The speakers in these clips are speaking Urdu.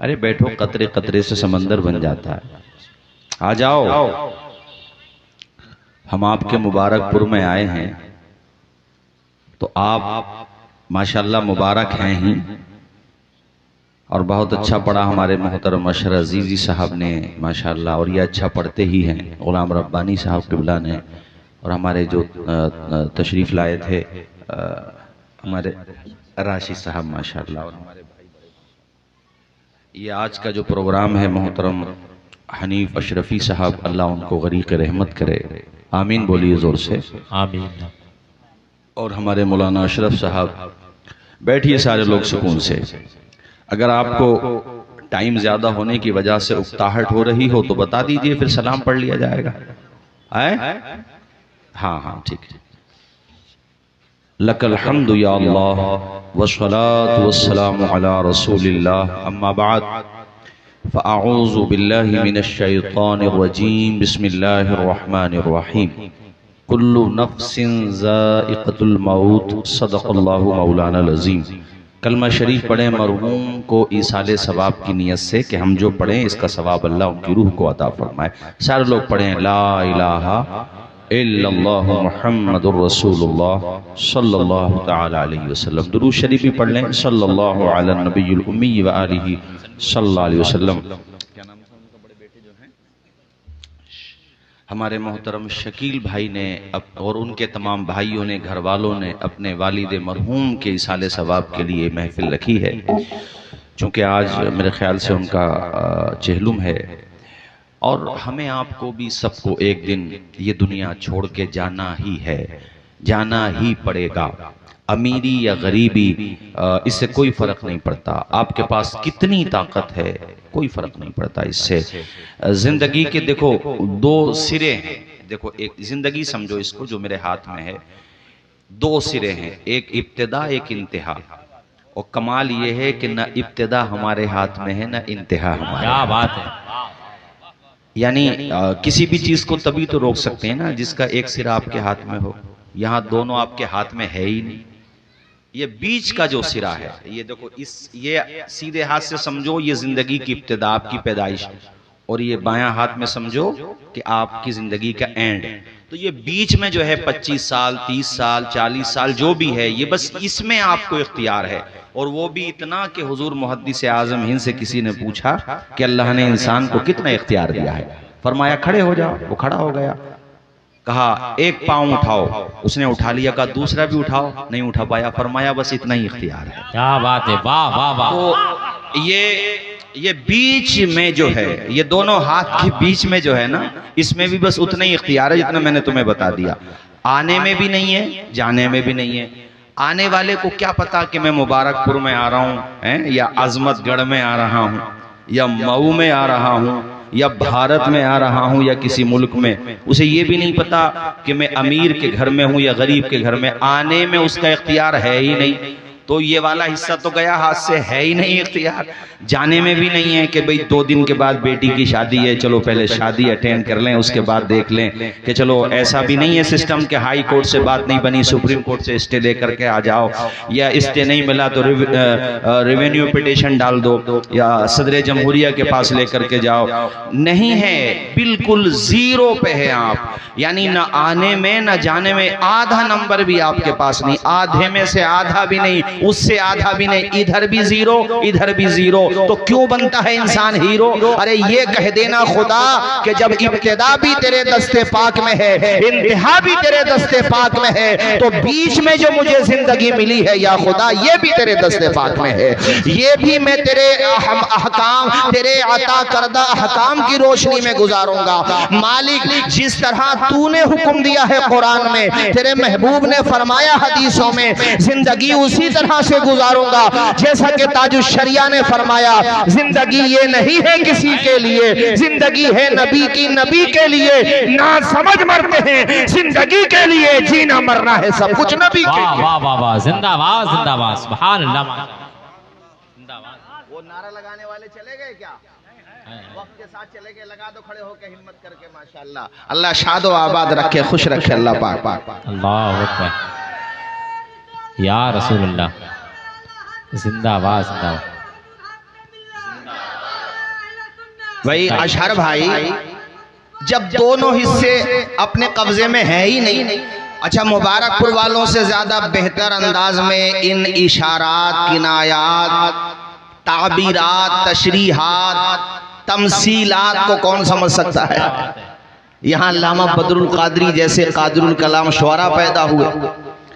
ارے بیٹھو، قطرے قطرے سے سمندر بن جاتا ہے. آ جاؤ، ہم آپ کے مبارک پور میں آئے ہیں تو آپ ماشاءاللہ مبارک ہیں ہی، اور بہت اچھا پڑھا ہمارے محترم اشرف عزیزی صاحب نے ماشاءاللہ، اور یہ اچھا پڑھتے ہی ہیں غلام ربانی صاحب قبلہ نے، اور ہمارے جو تشریف لائے تھے ہمارے راشد صاحب ماشاءاللہ، اور ہمارے بھائی. یہ آج کا جو پروگرام ہے محترم حنیف اشرفی صاحب، اللہ ان کو غریق رحمت کرے، آمین بولیے زور سے. آمین. اور ہمارے مولانا اشرف صاحب. بیٹھیے سارے لوگ سکون سے. اگر آپ کو ٹائم زیادہ ہونے کی وجہ سے اکتاہٹ ہو رہی ہو تو بتا دیجئے، پھر سلام پڑھ لیا جائے گا. ہاں ہاں ٹھیک ہے. لک الحمد یا اللہ والصلاة والسلام علی رسول اللہ، اما بعد فاعوذ باللہ من الشیطان الرجیم، بسم اللہ الرحمن الرحیم. کل نفس ذائقۃ الموت، صدق اللہ مولانا العظیم. کلمہ شریف پڑھیں مرحوم کو ایصال ثواب کی نیت سے کہ ہم جو پڑھیں اس کا ثواب اللہ ان کی روح کو عطا فرمائے. سارے لوگ پڑھیں لا الہ الا اللہ محمد الرسول اللہ صلی اللہ تعالی علیہ وسلم. درود شریف بھی پڑھ لیں، صلی اللہ علی النبی الامی وآلہ صلی اللہ علیہ وسلم. کیا نام تھا ان کا بڑے بیٹے جو ہیں؟ ہمارے محترم شکیل بھائی نے اور ان کے تمام بھائیوں نے، گھر والوں نے اپنے والد مرحوم کے ایصال ثواب کے لیے محفل رکھی ہے. چونکہ آج میرے خیال سے ان کا چہلم ہے، اور ہمیں آپ کو بھی سب کو ایک دن یہ دنیا چھوڑ کے جانا ہی ہے، جانا ہی پڑے گا. امیری یا غریبی اس سے کوئی فرق نہیں پڑتا، آپ کے پاس کتنی طاقت ہے کوئی فرق نہیں پڑتا اس سے. زندگی کے دیکھو دو سرے ہیں. دیکھو ایک زندگی سمجھو اس کو جو میرے ہاتھ میں ہے، دو سرے ہیں، ایک ابتدا ایک انتہا. اور کمال یہ ہے کہ نہ ابتدا ہمارے ہاتھ میں ہے نہ انتہا ہمارے. کیا بات ہے. یعنی کسی بھی چیز کو تبھی تو روک سکتے ہیں نا جس کا ایک سرا آپ کے ہاتھ میں ہو. یہاں دونوں آپ کے ہاتھ میں ہے ہی نہیں. یہ بیچ کا جو سرا ہے، یہ دیکھو یہ سیدھے ہاتھ سے سمجھو یہ زندگی کی ابتدا، آپ کی پیدائش، اور یہ بایاں ہاتھ میں سمجھو کہ آپ کی زندگی کا اینڈ. تو یہ بیچ میں جو ہے 25 سال 30 سال 40 سال جو بھی ہے، یہ بس اس میں آپ کو اختیار ہے. اور وہ بھی اتنا کہ حضور محدث اعظم ہند سے کسی نے پوچھا کہ اللہ نے انسان کو کتنا اختیار دیا ہے؟ فرمایا کھڑے ہو جاؤ. وہ کھڑا ہو گیا. کہا ایک پاؤں اٹھاؤ، اس نے اٹھا لیا. کہا دوسرا بھی اٹھاؤ، نہیں اٹھا پایا. فرمایا بس اتنا ہی اختیار ہے. کیا بات ہے. واہ واہ واہ. تو یہ بیچ میں جو ہے، یہ دونوں ہاتھ کے بیچ میں جو ہے نا، اس میں بھی بس اتنا ہی اختیار ہے جتنا میں نے تمہیں بتا دیا. آنے میں بھی نہیں ہے، جانے میں بھی نہیں ہے. آنے والے کو کیا پتا کہ میں مبارک پور میں آ رہا ہوں، یا عظمت گڑھ میں آ رہا ہوں، یا مئو میں آ رہا ہوں، یا بھارت میں آ رہا ہوں، یا کسی ملک میں. اسے یہ بھی نہیں پتا کہ میں امیر کے گھر میں ہوں یا غریب کے گھر میں. آنے میں اس کا اختیار ہے ہی نہیں. تو یہ والا حصہ تو گیا ہاتھ سے، ہے ہی نہیں اختیار. جانے میں بھی نہیں ہے کہ بھئی 2 دن کے بعد بیٹی کی شادی ہے، چلو پہلے شادی اٹینڈ کر لیں، اس کے بعد دیکھ لیں. کہ چلو ایسا بھی نہیں ہے سسٹم کہ ہائی کورٹ سے بات نہیں بنی، سپریم کورٹ سے اسٹے لے کر کے آ جاؤ، یا اسٹے نہیں ملا تو ریونیو پٹیشن ڈال دو، یا صدر جمہوریہ کے پاس لے کر کے جاؤ. نہیں ہے، بالکل زیرو پہ ہے آپ. یعنی نہ آنے میں نہ جانے میں آدھا نمبر بھی آپ کے پاس نہیں. آدھے میں سے آدھا بھی نہیں، اس سے آدھا بھی نہیں. ادھر بھی زیرو ادھر بھی زیرو. تو کیوں بنتا ہے انسان ہیرو؟ ارے یہ کہہ دینا خدا کہ جب ابتدا بھی تیرے دست پاک میں ہے، انتہا بھی تیرے دست پاک میں ہے، تو بیچ میں جو مجھے زندگی ملی ہے یا خدا یہ بھی تیرے دست پاک میں ہے. یہ بھی میں تیرے احکام، تیرے عطا کردہ احکام کی روشنی میں گزاروں گا. مالک جس طرح تو نے حکم دیا ہے قرآن میں، تیرے محبوب نے فرمایا حدیثوں میں، زندگی اسی طرح سے گزاروں گا جیسا کہ تاج الشریعہ نے فرمایا زندگی یہ نہیں ہے کسی کے لیے، زندگی ہے نبی کی، نبی کے لیے. نہ سمجھ مرتے ہیں زندگی کے لیے، جینا مرنا ہے سب کچھ نبی کے لیے. واہ واہ واہ. زندہ باد زندہ باد. سبحان اللہ. وہ نعرہ لگانے والے چلے گئے کیا؟ وقت کے ساتھ چلے گئے. لگا دو کھڑے ہو کے ہمت کر کے. ماشاءاللہ. اللہ شاد و آباد رکھے، خوش رکھے اللہ پاک. اللہ اکبر. یا رسول اللہ. زندہ باد زندہ باد. بھائی اشہر بھائی، جب دونوں حصے اپنے قبضے میں ہے ہی نہیں، اچھا مبارک پور والوں سے زیادہ بہتر انداز میں ان اشارات، کنایات، تعبیرات، تشریحات، تمثیلات کو کون سمجھ سکتا ہے؟ یہاں علامہ بدر القادری جیسے قادر الکلام شعرا پیدا ہوئے،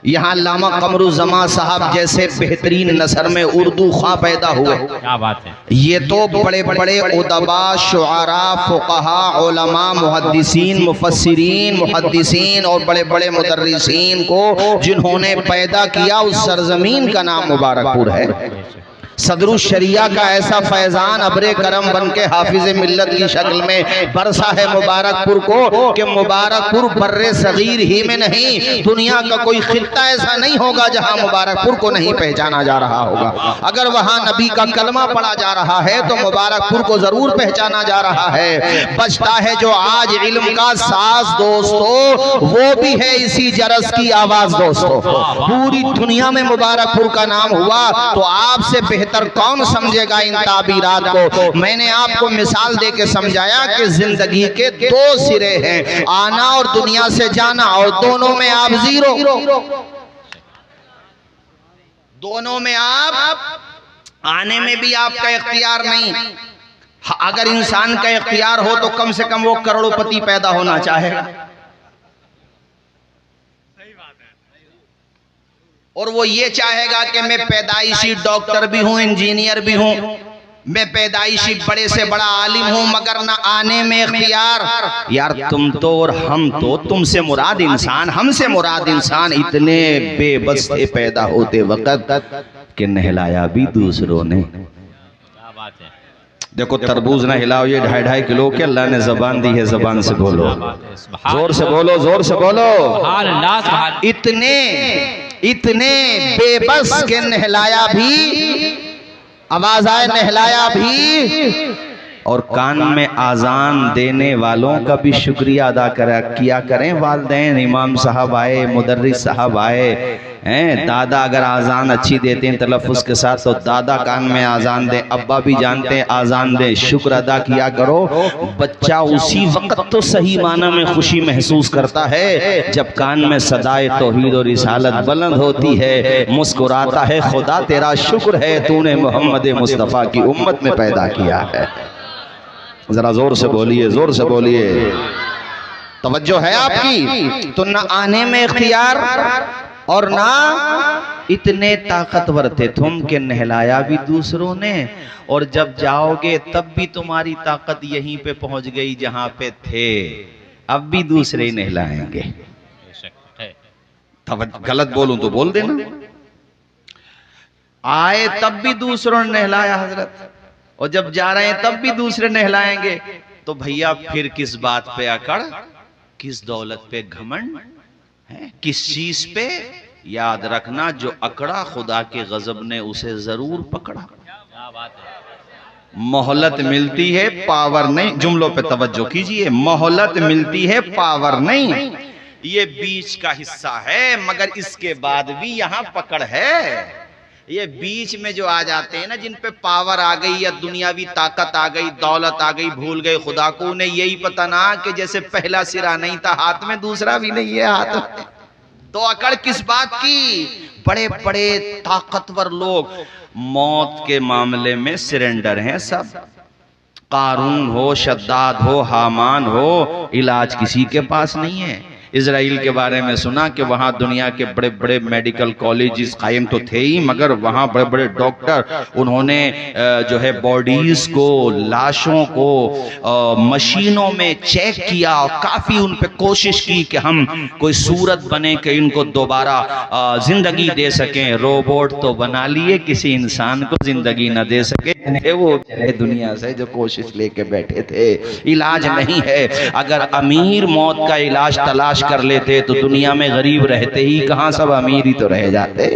یہاں علامہ قمر الزمان صاحب جیسے بہترین نثر میں اردو خواں پیدا ہوئے۔ کیا بات ہے، یہ تو بڑے بڑے ادباء، شعراء، فقہاء، علماء، محدثین، مفسرین، محدثین اور بڑے بڑے مدرسین کو جنہوں نے پیدا کیا، اس سرزمین کا نام مبارک پور ہے۔ صدر الشریعہ کا ایسا فیضان ابر کرم بن کے حافظ ملت کی شکل میں برسا ہے مبارک پور کو کہ مبارک پور بر صغیر ہی میں نہیں، دنیا کا کوئی خطہ ایسا نہیں ہوگا جہاں مبارک پور کو نہیں پہچانا جا رہا ہوگا۔ اگر وہاں نبی کا کلمہ پڑھا جا رہا ہے تو مبارک پور کو ضرور پہچانا جا رہا ہے۔ بجتا ہے جو آج علم کا ساز دوستو، وہ بھی ہے اسی جرس کی آواز دوستو۔ پوری دنیا میں مبارک پور کا نام ہوا تو آپ سے بہتر کون سمجھے گا ان تعبیرات کو؟ میں نے آپ کو مثال دے کے سمجھایا کہ زندگی کے دو سرے ہیں، آنا اور دنیا سے جانا، اور دونوں میں آپ زیرو، دونوں میں آپ، آنے میں بھی آپ کا اختیار نہیں۔ اگر انسان کا اختیار ہو تو کم سے کم وہ کروڑ پتی پیدا ہونا چاہے گا، اور وہ یہ چاہے گا کہ میں پیدائشی ڈاکٹر بھی ہوں، انجینئر بھی ہوں، میں پیدائشی بڑے سے بڑا عالم ہوں، مگر نہ آنے میں اختیار۔ یار تم تو اور ہم تو، تم سے مراد انسان، ہم سے مراد انسان اتنے بے بس تھے پیدا ہوتے وقت کہ نہلایا بھی دوسروں نے۔ کیا بات ہے، دیکھو تربوز نہ ہلاؤ، یہ 2.5 کلو کے اللہ نے زبان دی ہے، زبان سے بولو، زور سے بولو، زور سے بولو۔ سبحان اللہ، سبحان اتنے بے بس کہ نہلایا بھی، آواز آئے نہلایا بھی، اور کان میں آزان دینے والوں کا بھی شکریہ ادا کیا کریں۔ والدین، امام صاحب آئے، مدرس صاحب آئے، دادا اگر آزان اچھی دیتے ہیں تلفظ کے ساتھ تو دادا کان میں آزان دیں، ابا بھی جانتے ہیں آزان دیں، شکر ادا کیا کرو۔ بچہ اسی وقت تو صحیح معنی میں خوشی محسوس کرتا ہے جب کان میں صدائے توحید اور رسالت بلند ہوتی ہے، مسکراتا ہے خدا تیرا شکر ہے تو نے محمد مصطفیٰ کی امت میں پیدا کیا ہے۔ ذرا زور سے بولیے، زور سے بولیے، توجہ ہے آپ کی؟ تو نہ آنے میں اختیار اور نہ اتنے طاقتور تھے تم کہ نہلایا بھی دوسروں نے، اور جب جاؤ گے تب بھی تمہاری طاقت یہیں پہ پہنچ گئی جہاں پہ تھے، اب بھی دوسرے ہی نہلائیں گے۔ غلط بولوں تو بول دینا، آئے تب بھی دوسروں نے نہلایا حضرت، اور جب جا رہے ہیں تب بھی دوسرے نہلائیں گے، تو بھیا پھر کس بات پہ اکڑ، کس دولت پہ گھمنڈ، کس چیز پہ؟ یاد رکھنا جو اکڑا خدا کے غضب نے اسے ضرور پکڑا۔ مہلت ملتی ہے پاور نہیں، جملوں پہ توجہ کیجئے، مہلت ملتی ہے پاور نہیں، یہ بیچ کا حصہ ہے، مگر اس کے بعد بھی یہاں پکڑ ہے۔ یہ بیچ میں جو آ جاتے ہیں نا، جن پہ پاور آ گئی یا دنیاوی طاقت آ گئی، دولت آ گئی، بھول گئے خدا کو، انہیں یہی پتہ نہ کہ جیسے پہلا سرا نہیں تھا ہاتھ میں، دوسرا بھی نہیں ہے ہاتھ میں، تو اکڑ کس بات کی؟ بڑے بڑے طاقتور لوگ موت کے معاملے میں سرنڈر ہیں سب، قارون ہو، شداد ہو، حامان ہو، علاج کسی کے پاس نہیں ہے۔ اسرائیل کے بارے میں سنا کہ وہاں دنیا کے بڑے بڑے میڈیکل کالجز قائم تو تھے ہی، مگر وہاں بڑے بڑے ڈاکٹر انہوں نے جو ہے باڈیز کو، لاشوں کو مشینوں میں چیک کیا، اور کافی ان پہ کوشش کی کہ ہم کوئی صورت بنے کہ ان کو دوبارہ زندگی دے سکیں۔ روبوٹ تو بنا لیے، کسی انسان کو زندگی نہ دے سکے، وہ دنیا سے جو کوشش لے کے بیٹھے تھے۔ علاج نہیں ہے، اگر امیر موت کا علاج تلاش برداشت کر لیتے تو دنیا میں غریب رہتے ہی کہاں، سب امیر ہی تو رہ جاتے،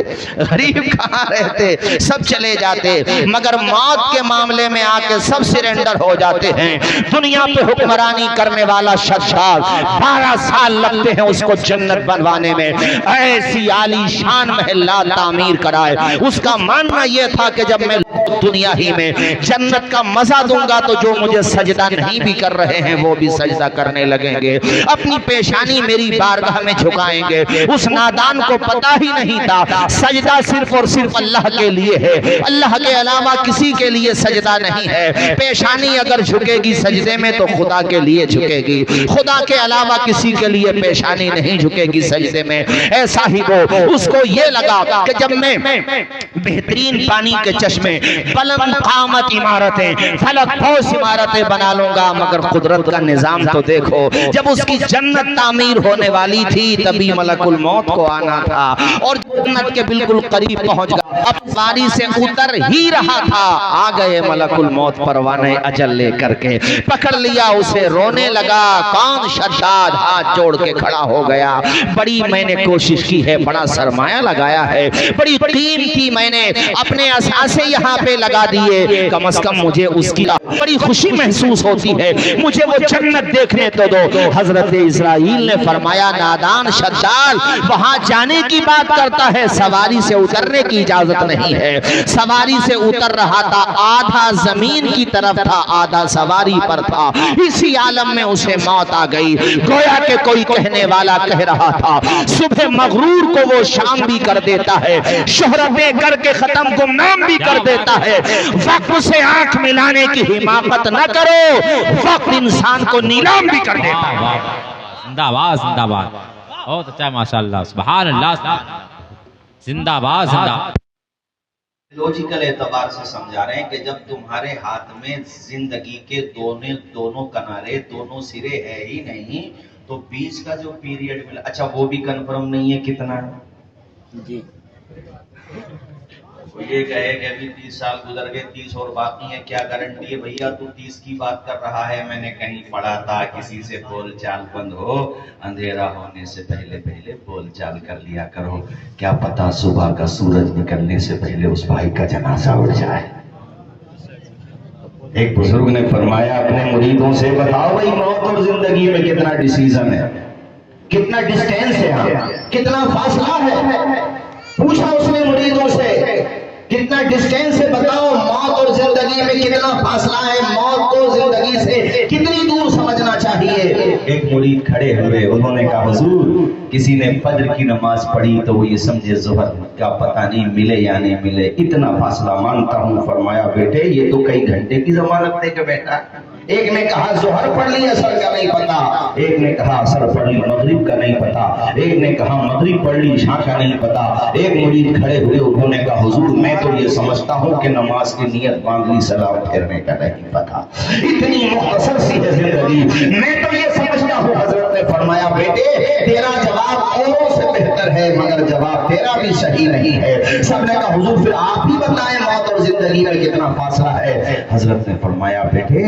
غریب کہاں رہتے، سب چلے جاتے، مگر موت کے معاملے میں آ کے سب سرنڈر ہو جاتے ہیں۔ دنیا پہ حکمرانی کرنے والا شداد 12 سال لگتے ہیں اس کو جنت بنوانے میں، ایسی عالی شان محلات تعمیر کرائے۔ اس کا ماننا یہ تھا کہ جب میں دنیا ہی میں جنت کا مزہ دوں گا تو جو مجھے سجدہ نہیں بھی کر رہے ہیں وہ بھی سجدہ کرنے لگیں گے، اپنی پیشانی میری بارگاہ میں جھکائیں گے۔ اس نادان کو پتہ ہی نہیں تھا سجدہ صرف اور صرف اللہ کے لیے ہے، اللہ کے علاوہ کسی کے لیے سجدہ نہیں ہے۔ پیشانی اگر جھکے گی سجدے میں تو خدا کے لیے جھکے گی، خدا کے علاوہ کسی کے لیے پیشانی نہیں جھکے گی سجدے میں۔ ایسا ہی وہ اس کو یہ لگا کہ جب میں بہترین پانی کے چشمے، بلند قامت عمارتیں، فلک پوش عمارتیں بنا لوں گا، مگر قدرت کا نظام تو دیکھو، جب اس کی جنت تعمیر ہونے والی تھی تبھی ملک الموت کو آنا تھا اور جنت کے بالکل قریب پہنچ گیا، اب سواری سے اتر ہی رہا تھا، آ گئے ملک الموت پروانے اجل لے کر کے، پکڑ لیا اسے، رونے لگا۔ کون؟ شداد ہاتھ جوڑ کے کھڑا ہو گیا، بڑی میں نے کوشش کی ہے، بڑا سرمایہ لگایا ہے، بڑی قیمتی میں نے اپنے اثاثے یہاں پہ لگا دیے، کم از کم مجھے اس کی بڑی خوشی محسوس ہوتی ہے، مجھے وہ جنت دیکھنے تو دو۔ حضرت اسرائیل نے فرمایا نادان شداد وہاں جانے کی بات کرتا ہے، سواری سے اترنے کی اجازت نہیں ہے۔ سواری سے اتر رہا تھا، آدھا زمین کی طرف تھا، آدھا سواری پر تھا، اسی عالم میں اسے موت آ گئی۔ گویا کہ کوئی کہنے والا کہہ رہا تھا صبح مغرور کو وہ شام بھی کر دیتا ہے، شہرتیں کر کے ختم گمنام بھی کر دیتا ہے۔ وقت سے آنکھ ملانے کی حماقت نہ کرو، وقت انسان کو نیلام بھی کر دیتا ہے۔ زندہ باد، زندہ باد، بہت اچھا، ماشاءاللہ، سبحان اللہ، زندہ باد، زندہ باد۔ لوجیکل اعتبار سے سمجھا رہے ہیں کہ جب تمہارے ہاتھ میں زندگی کے دونوں کنارے، دونوں سرے ہے ہی نہیں تو بیچ کا جو پیریڈ ملا، اچھا وہ بھی کنفرم نہیں ہے کتنا ہے جی، یہ کہے کہ ابھی 30 سال گزر گئے، 30 اور باقی ہیں، کیا گارنٹی ہے بھیا تو 30 کی بات کر رہا ہے؟ میں نے کہیں پڑھا تھا کسی سے بول چال بند ہو، اندھیرا ہونے سے پہلے پہلے بول چال کر لیا کرو، کیا پتا صبح کا سورج نکلنے سے پہلے اس بھائی کا جنازہ اٹھ جائے۔ ایک بزرگ نے فرمایا اپنے مریدوں سے بتاؤ بھائی موت اور زندگی میں کتنا ڈیسیزن ہے، کتنا ڈسٹینس ہے، کتنا فاصلہ ہے؟ پوچھا اس نے مریدوں سے کتنا ڈسٹینس ہے، بتاؤ موت اور زندگی میں کتنا فاصلہ ہے، موت کو زندگی سے کتنی دور سمجھنا چاہیے؟ ایک مرید کھڑے ہوئے، انہوں نے کہا حضور کسی نے فجر کی نماز پڑھی تو وہ یہ سمجھے ظہر کا پتہ نہیں ملے یا نہیں ملے، اتنا فاصلہ مانتا ہوں۔ فرمایا بیٹے یہ تو کئی گھنٹے کی ضمانت دے کے بیٹھا۔ ایک نے کہا ظہر پڑھ لی اثر کا نہیں پتا، ایک نے کہا اثر پڑھ لی مغرب کا نہیں پتا، ایک نے کہا مغرب پڑھ لی عشاء کا نہیں پتا۔ ایک مرید کھڑے ہوئے، انہوں نے کہا حضور میں تو یہ سمجھتا ہوں کہ نماز کی نیت باندھ لی، سلام پھیرنے کا نہیں پتا، اتنی مختصر سی ہے زندگی، میں تو یہ سمجھتا ہوں۔ حضرت نے فرمایا بیٹے تیرا جواب اوروں سے بہتر ہے مگر جواب تیرا بھی صحیح نہیں ہے۔ سب نے کہا حضور پھر آپ ہی بتائیں موت اور زندگی میں کتنا فاصلہ ہے؟ حضرت نے فرمایا بیٹے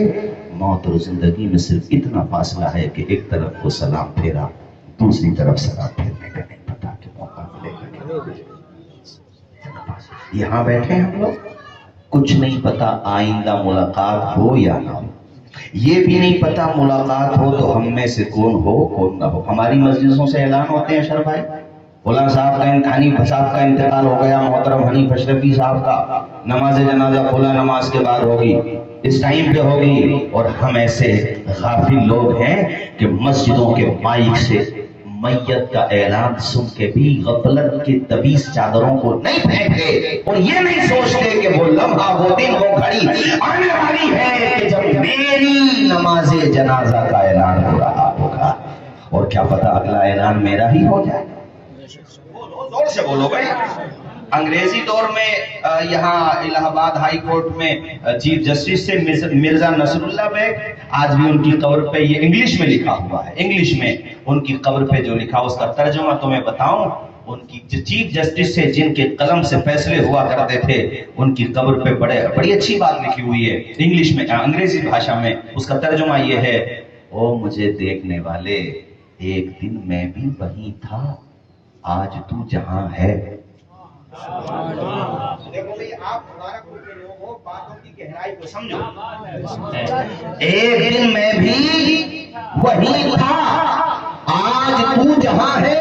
موت اور زندگی میں صرف اتنا فاصلہ ہے کہ ایک طرف کو سلام پھیرا، دوسری طرف سلام پھیرنے کا نہیں پتا کہ موقع ملے گا۔ یہاں بیٹھے ہم لوگ، کچھ نہیں پتا آئندہ ملاقات ہو یا نہ ہو، یہ بھی نہیں پتا ملاقات ہو تو ہم میں سے کون ہو کون نہ ہو۔ ہماری مسجدوں سے اعلان ہوتے ہیں اشرف بھائی، فلاں صاحب کا حنیف صاحب کا انتقال ہو گیا، محترم حنیف اشرفی صاحب کا، نماز جنازہ فلاں نماز کے بعد ہوگی، اس ٹائم پہ ہوگی، اور ہم ایسے غافل لوگ ہیں کہ مسجدوں کے مائک سے میت کا اعلان سن کے بھی غفلت کی طویل چادروں کو نہیں پھینکتے اور یہ نہیں سوچتے کہ وہ لمحہ، وہ دن، وہ گھڑی آنے والی ہے کہ جب میری نماز جنازہ کا اعلان ہو رہا ہوگا، اور کیا پتا اگلا اعلان میرا ہی ہو جائے۔ زور سے بولو بھائی۔ انگریزی دور میں یہاں الہ آباد ہائی کورٹ میں چیف جسٹس سے مرزا نصر اللہ بیگ، آج بھی ان کی قبر پہ یہ انگلش میں لکھا ہوا ہے، انگلش میں ان کی قبر پہ جو لکھا اس کا ترجمہ تمہیں بتاؤں، ان کی چیف جسٹس سے جن کے قلم سے فیصلے ہوا کرتے تھے ان کی قبر پہ بڑی اچھی بات لکھی ہوئی ہے انگلش میں، انگریزی بھاشا میں، اس کا ترجمہ یہ ہے: او مجھے دیکھنے والے، ایک دن میں بھی وہیں تھا، آج تو جہاں ہے۔ دیکھو بھئی آپ مبارک پور کے لوگ ہو، باتوں کی گہرائی کو سمجھو۔ ایک دن میں بھی وہیں تھا، آج تو جہاں ہے۔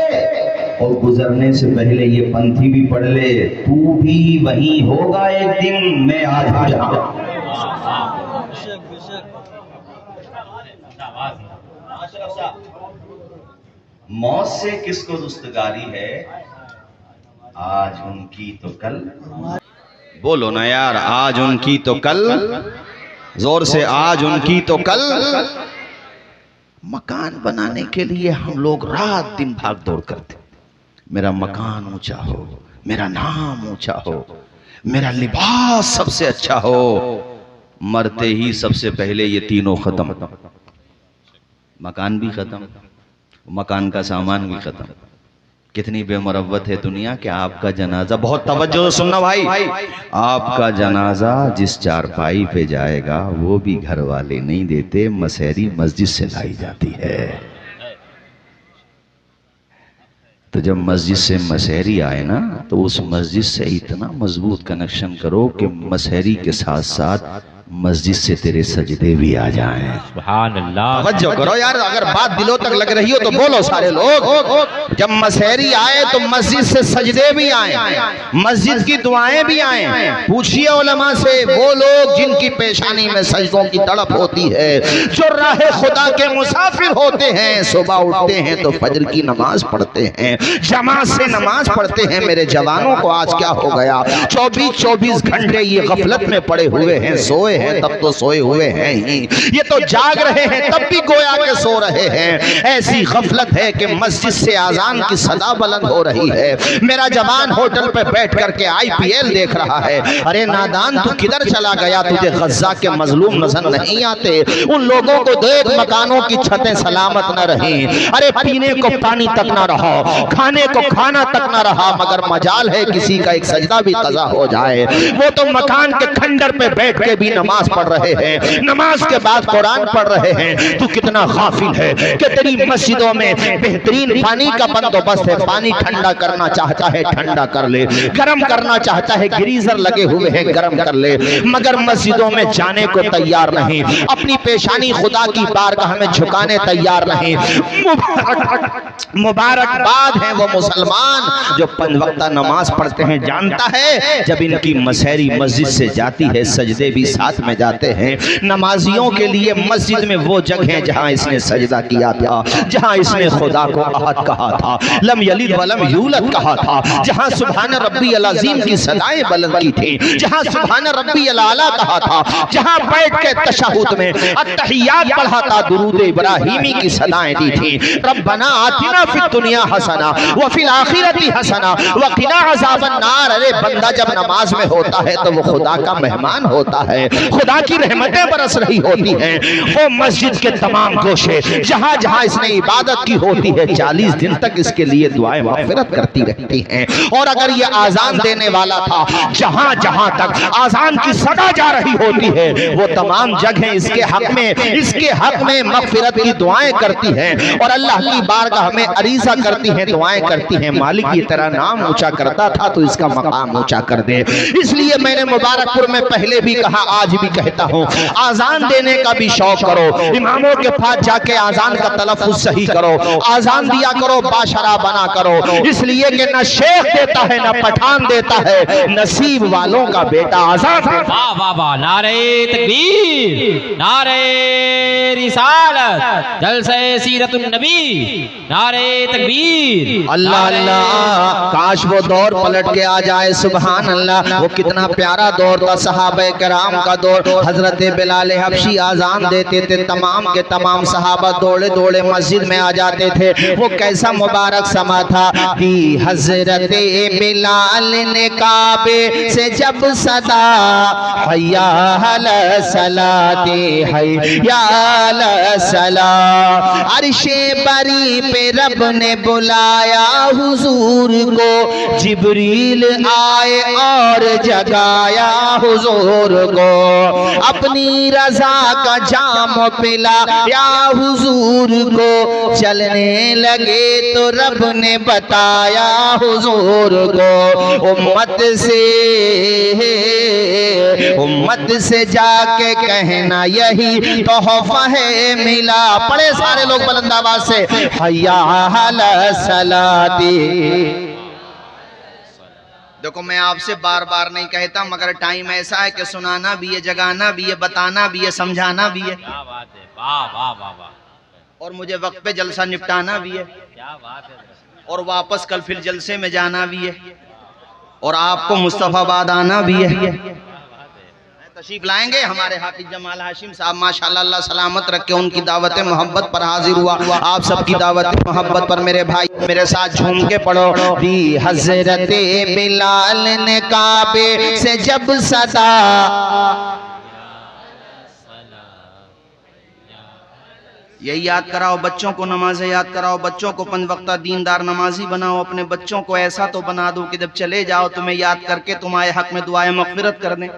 اور گزرنے سے پہلے یہ پنتھی بھی پڑھ لے، تو بھی وہیں ہوگا ایک دن، میں آج ہوں جہاں۔ موت سے کس کو رستگاری ہے، آج ان کی تو کل۔ بولو نا یار، آج ان کی تو کل، زور سے آج ان کی تو کل۔ مکان بنانے کے لیے ہم لوگ رات دن بھاگ دوڑ کرتے، میرا مکان اونچا ہو، میرا نام اونچا ہو، میرا لباس سب سے اچھا ہو۔ مرتے ہی سب سے پہلے یہ تینوں ختم، مکان بھی ختم، مکان کا سامان بھی ختم۔ کتنی بے مروت ہے دنیا کہ آپ کا جنازہ، بہت توجہ سے سننا بھائی، آپ کا جنازہ جس چارپائی پہ جائے گا وہ بھی گھر والے نہیں دیتے، مسحری مسجد سے لائی جاتی ہے۔ تو جب مسجد سے مسحری آئے نا تو اس مسجد سے اتنا مضبوط کنیکشن کرو کہ مسحری کے ساتھ ساتھ مسجد سے تیرے سجدے بھی آ جائیں۔ سبحان اللہ، توجہ کرو یار، اگر بات دلوں تک لگ رہی ہو تو بولو سارے لوگ۔ جب مسحری آئے تو مسجد سے سجدے بھی آئیں، مسجد کی دعائیں بھی آئیں۔ پوچھئے علماء سے، وہ لوگ جن کی پیشانی میں سجدوں کی تڑپ ہوتی ہے، جو راہ خدا کے مسافر ہوتے ہیں، صبح اٹھتے ہیں تو فجر کی نماز پڑھتے ہیں، جماعت سے نماز پڑھتے ہیں۔ میرے جوانوں کو آج کیا ہو گیا، 24 گھنٹے یہ غفلت میں پڑے ہوئے ہیں، سوئے ہیں تب تو سوئے ہوئے ہیں ہی، یہ تو جاگ رہے ہیں تب بھی گویا کہ سو رہے ہیں۔ ایسی غفلت ہے کہ مسجد سے اذان کی صدا بلند ہو رہی ہے، میرا جوان ہوٹل پہ بیٹھ کر کے IPL دیکھ رہا ہے۔ ارے نادان تو کدھر چلا گیا، تجھے غزہ کے مظلوم نظر نہیں آتے؟ ان لوگوں کو دیکھ، مکانوں کی چھتیں سلامت نہ رہیں، ارے پینے کو پانی تک نہ رہا، کھانے کو کھانا تک نہ رہا، مگر مجال ہے کسی کا ایک سجدہ بھی قضا ہو جائے۔ وہ تو مکان کے کھنڈر پہ بیٹھ کے بھی نماز پڑھ رہے ہیں، نماز کے بعد قرآن پڑھ رہے ہیں۔ تو کتنا غافل ہے کہ تیری مسجدوں میں بہترین پانی کا بندوبست ہے، پانی ٹھنڈا کرنا چاہتا ہے ٹھنڈا کر لے، گرم کرنا چاہتا ہے گریزر لگے ہوئے ہیں گرم کر لے، مگر مسجدوں میں جانے کو تیار نہیں، اپنی پیشانی خدا کی بارگاہ میں جھکانے تیار نہیں۔ مبارکباد ہیں وہ مسلمان جو 5 وقتہ نماز پڑھتے ہیں۔ جانتا ہے جب ان کی مسحری مسجد سے جاتی ہے، سجدے بھی ساتھ میں جاتے ہیں۔ نمازیوں کے لیے مسجد میں وہ جگہ ہیں جہاں اس نے سجدہ کیا تھا، جہاں اس نے خدا کو احد کہا تھا، لم یلد ولم یولد کہا تھا، جہاں سبحان ربی العظیم کی صدائیں بلند کی تھی، جہاں سبحان ربی الاعلیٰ کہا تھا، جہاں بیٹھ کے تشہد میں التحیات پڑھا تھا، درود ابراہیمی کی صدائیں دی تھی، ربنا آتنا فی الدنیا حسنہ وفی الآخرۃ حسنہ وقنا عذاب النار۔ ارے بندہ جب نماز میں ہوتا ہے تو وہ خدا کا مہمان ہوتا ہے، خدا کی رحمتیں برس رہی ہوتی ہیں۔ وہ مسجد کے تمام گوشے جہاں جہاں اس نے عبادت کی ہوتی ہے، 40 دن تک اس کے لیے دعائیں مغفرت کرتی رہتی ہیں۔ اور اگر یہ آذان دینے والا تھا، جہاں جہاں تک آذان کی صدا جا رہی ہوتی ہے، وہ تمام جگہیں اس کے حق میں مغفرت کی دعائیں کرتی ہیں، اور اللہ کی بارگاہ میں عریضہ کرتی ہیں، دعائیں کرتی ہیں، مالک یہ تیرا نام اونچا کرتا تھا تو اس کا مقام اونچا کر دے۔ اس لیے میں نے مبارک پور میں پہلے بھی کہا، آج بھی کہتا ہوں، آذان دینے کا بھی شوق کرو، اماموں کے پاس جا کے آذان کا تلفظ صحیح کرو، آذان دیا کرو، باشرا بنا کرو، اس لیے کہ نہ شیخ دیتا ہے نہ پٹھان دیتا ہے، نصیب والوں کا بیٹا آزاد ہے۔ واہ واہ واہ، نعرہ تکبیر، نعرہ رسالت، جلسہ سیرت النبی، نعرہ تکبیر، اللہ اللہ، کاش وہ دور پلٹ کے آ جائے، سبحان اللہ۔ وہ کتنا پیارا دور تھا، صحابہ کرام کا دور۔ حضرت بلال حبشی آذان دیتے تھے، تمام کے تمام صحابہ دوڑے دوڑے مسجد میں آ جاتے تھے۔ وہ کیسا مبارک سما تھا کہ حضرت بلال نے کعبے سے جب صدا حیا علی الصلاۃ حیا علی الصلاۃ، عرش بری پہ رب نے بلایا حضور کو، جبریل آئے اور جگایا حضور کو، اپنی رضا کا جام پلایا حضور کو، چلنے لگے تو رب نے بتایا حضور کو، امت سے جا کے کہنا یہی تحفہ ہے ملا۔ پڑھے سارے لوگ بلند آواز سے، حیا علی الصلاۃ۔ دیکھو میں آپ سے بار بار نہیں کہتا، مگر ٹائم ایسا ہے کہ سنانا بھی ہے، جگانا بھی ہے، بتانا بھی ہے، سمجھانا بھی ہے، کیا بات ہے، واہ واہ واہ واہ، اور مجھے وقت پہ جلسہ نپٹانا بھی ہے، کیا بات ہے، اور واپس کل پھر جلسے میں جانا بھی ہے، اور آپ کو مصطفیٰ آباد آنا بھی ہے۔ تشریف لائیں گے ہمارے حافظ جمال ہاشم صاحب، ماشاءاللہ اللہ سلامت رکھے، ان کی دعوت محبت پر حاضر ہوا۔ آپ سب کی دعوت محبت پر میرے بھائی میرے ساتھ جھوم کے پڑھو، دی حضرت بلال نے کعبے سے جب صدا، یہی یاد کراؤ بچوں کو، نمازیں یاد کراؤ بچوں کو، 5 وقتہ دیندار نمازی بناؤ اپنے بچوں کو، ایسا تو بنا دو کہ جب چلے جاؤ تمہیں یاد کر کے تمہارے حق میں دعائیں مغفرت کر دیں۔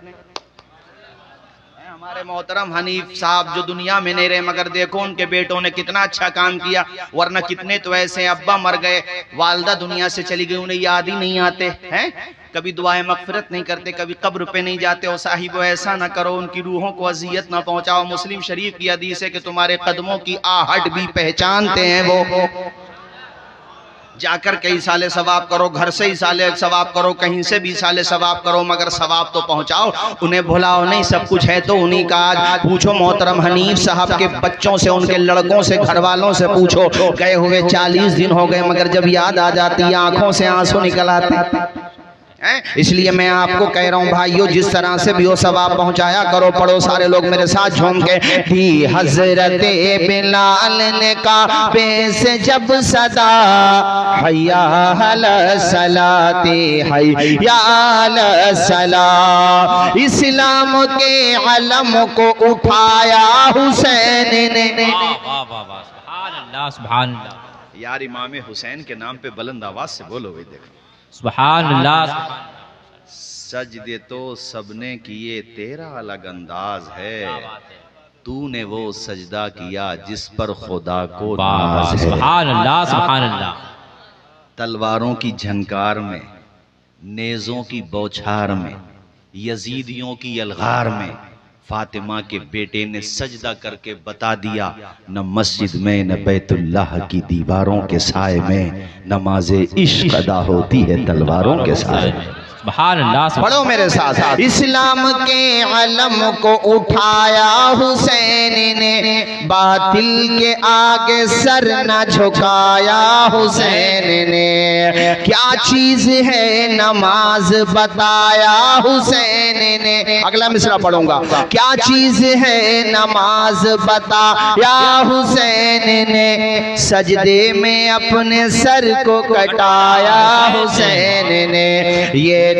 ہمارے محترم حنیف صاحب جو دنیا میں نہیں رہے، مگر دیکھو ان کے بیٹوں نے کتنا اچھا کام کیا، ورنہ کتنے تو ایسے ابا مر گئے، والدہ دنیا سے چلی گئی، انہیں یاد ہی نہیں آتے ہیں، کبھی دعائیں مغفرت نہیں کرتے، کبھی قبر پہ نہیں جاتے۔ اور صاحب ایسا نہ کرو، ان کی روحوں کو اذیت نہ پہنچاؤ۔ مسلم شریف کی حدیث ہے کہ تمہارے قدموں کی آہٹ بھی پہچانتے ہیں وہ، جا کر کئی سالے ثواب کرو، گھر سے ہی سالے ثواب کرو، کہیں سے بھی سالے ثواب کرو، مگر ثواب تو پہنچاؤ، انہیں بھلاؤ نہیں، سب کچھ ہے تو انہی کا۔ آج پوچھو محترم حنیف صاحب کے بچوں سے، ان کے لڑکوں سے، گھر والوں سے پوچھو، گئے ہوئے 40 دن ہو گئے، مگر جب یاد آ جاتی ہے آنکھوں سے آنسو نکل آتے ہیں۔ اس لیے میں آپ کو کہہ رہا ہوں بھائیو، جس طرح سے بھی وہ ثواب پہنچایا کرو۔ پڑھو سارے لوگ میرے ساتھ جھوم کے، دی حضرت بلال نے کعبے سے جب صدا، حیا علی الصلاۃ حیا علی الصلاۃ، اسلام کے علم کو اٹھایا حسین نے۔ واہ واہ واہ، سبحان اللہ سبحان اللہ، یار امام حسین کے نام پہ بلند آواز سے بولو بھائی، دیکھو سبحان اللہ۔ سجدے تو سب نے کیے، تیرا الگ انداز ہے، تو نے وہ سجدہ کیا جس پر خدا کو ناز ہے۔ سبحان اللہ سبحان اللہ۔ تلواروں کی جھنکار میں، نیزوں کی بوچھار میں، یزیدیوں کی یلغار میں، فاطمہ کے بیٹے نے سجدہ کر کے بتا دیا، نہ مسجد میں نہ بیت اللہ کی دیواروں کے سائے میں نماز عشق ادا ہوتی ہے تلواروں کے سائے میں۔ سبحان اللہ۔ پڑھو میرے ساتھ، اسلام کے علم کو اٹھایا حسین نے، باطل کے آگے سر نہ جھکایا حسین نے، کیا چیز ہے نماز بتایا حسین نے۔ اگلا مصرع پڑھوں گا، کیا چیز ہے نماز بتایا حسین نے، سجدے میں اپنے سر کو کٹایا حسین نے، یہ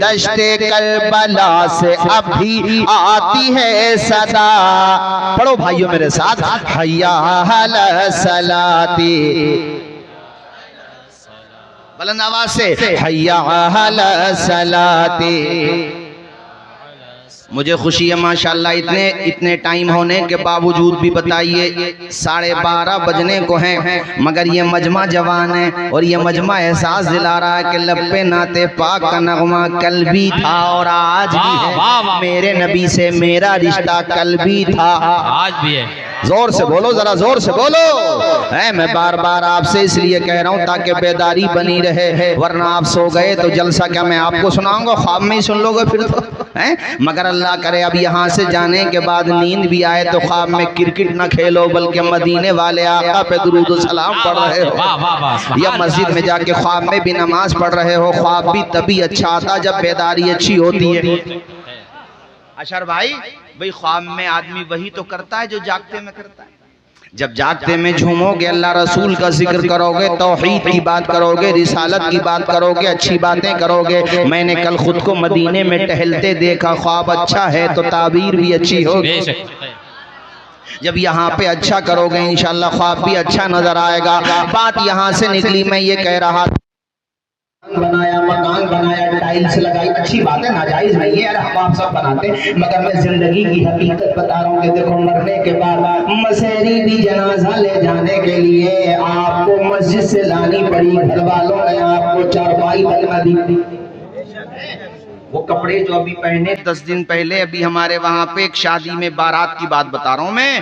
دشت کربلا سے اب بھی آتی ہے صدا۔ پڑھو بھائیو میرے ساتھ، حیا علی الصلاۃ، بلند آواز سے، حیا علی الصلاۃ۔ مجھے خوشی ہے ماشاءاللہ اتنے ٹائم ہونے کے باوجود بھی بتائیے 12:30 بجنے کو ہیں، مگر یہ مجمع جوان ہے، اور یہ مجمع احساس دلا رہا ہے کہ لب پہ نعت پاک کا نغمہ کل بھی تھا اور آج بھی ہے، میرے نبی سے میرا رشتہ کل بھی تھا آج بھی ہے۔ زور سے بولو، ذرا زور سے بولو۔ میں بار بار آپ سے اس لیے کہہ رہا ہوں تاکہ بیداری بنی رہے، ورنہ آپ سو گئے تو جلسہ کیا میں آپ کو سناؤں گا، خواب میں ہی سن لو گے پھر تو، مگر اللہ کرے اب یہاں سے جانے کے بعد نیند بھی آئے تو خواب میں کرکٹ نہ کھیلو، بلکہ مدینے والے آقا پہ درود و سلام پڑھ رہے ہو، یا مسجد میں جا کے خواب میں بھی نماز پڑھ رہے ہو۔ خواب بھی تبھی اچھا آتا جب بیداری اچھی ہوتی ہے۔ اشر بھائی خواب میں آدمی وہی تو کرتا ہے جو جاگتے میں کرتا ہے۔ جب جاگتے میں جھومو گے، اللہ رسول کا ذکر کرو گے، توحید کی بات کرو گے، رسالت کی بات کرو گے، اچھی باتیں کرو گے۔ میں نے کل خود کو مدینے میں ٹہلتے دیکھا، خواب اچھا ہے تو تعبیر بھی اچھی ہوگی۔ جب یہاں پہ اچھا کرو گے انشاءاللہ خواب بھی اچھا نظر آئے گا. بات یہاں سے نکلی, میں یہ کہہ رہا تھا بنایا, مکان بنایا, ٹائلز لگائی, اچھی بات ہے, ناجائز نہیں ہے یار, ہم آپ سب بناتے ہیں, مگر میں زندگی کی حقیقت بتا رہا ہوں کہ دیکھو مرنے کے بعد مسحری بھی جنازہ لے جانے کے لیے آپ کو مسجد سے لانی پڑی, گھر والوں نے آپ کو چارپائی بنا دی. وہ کپڑے جو ابھی پہنے 10 دن پہلے, ابھی ہمارے وہاں پہ ایک شادی میں بارات کی بات بتا رہا ہوں میں,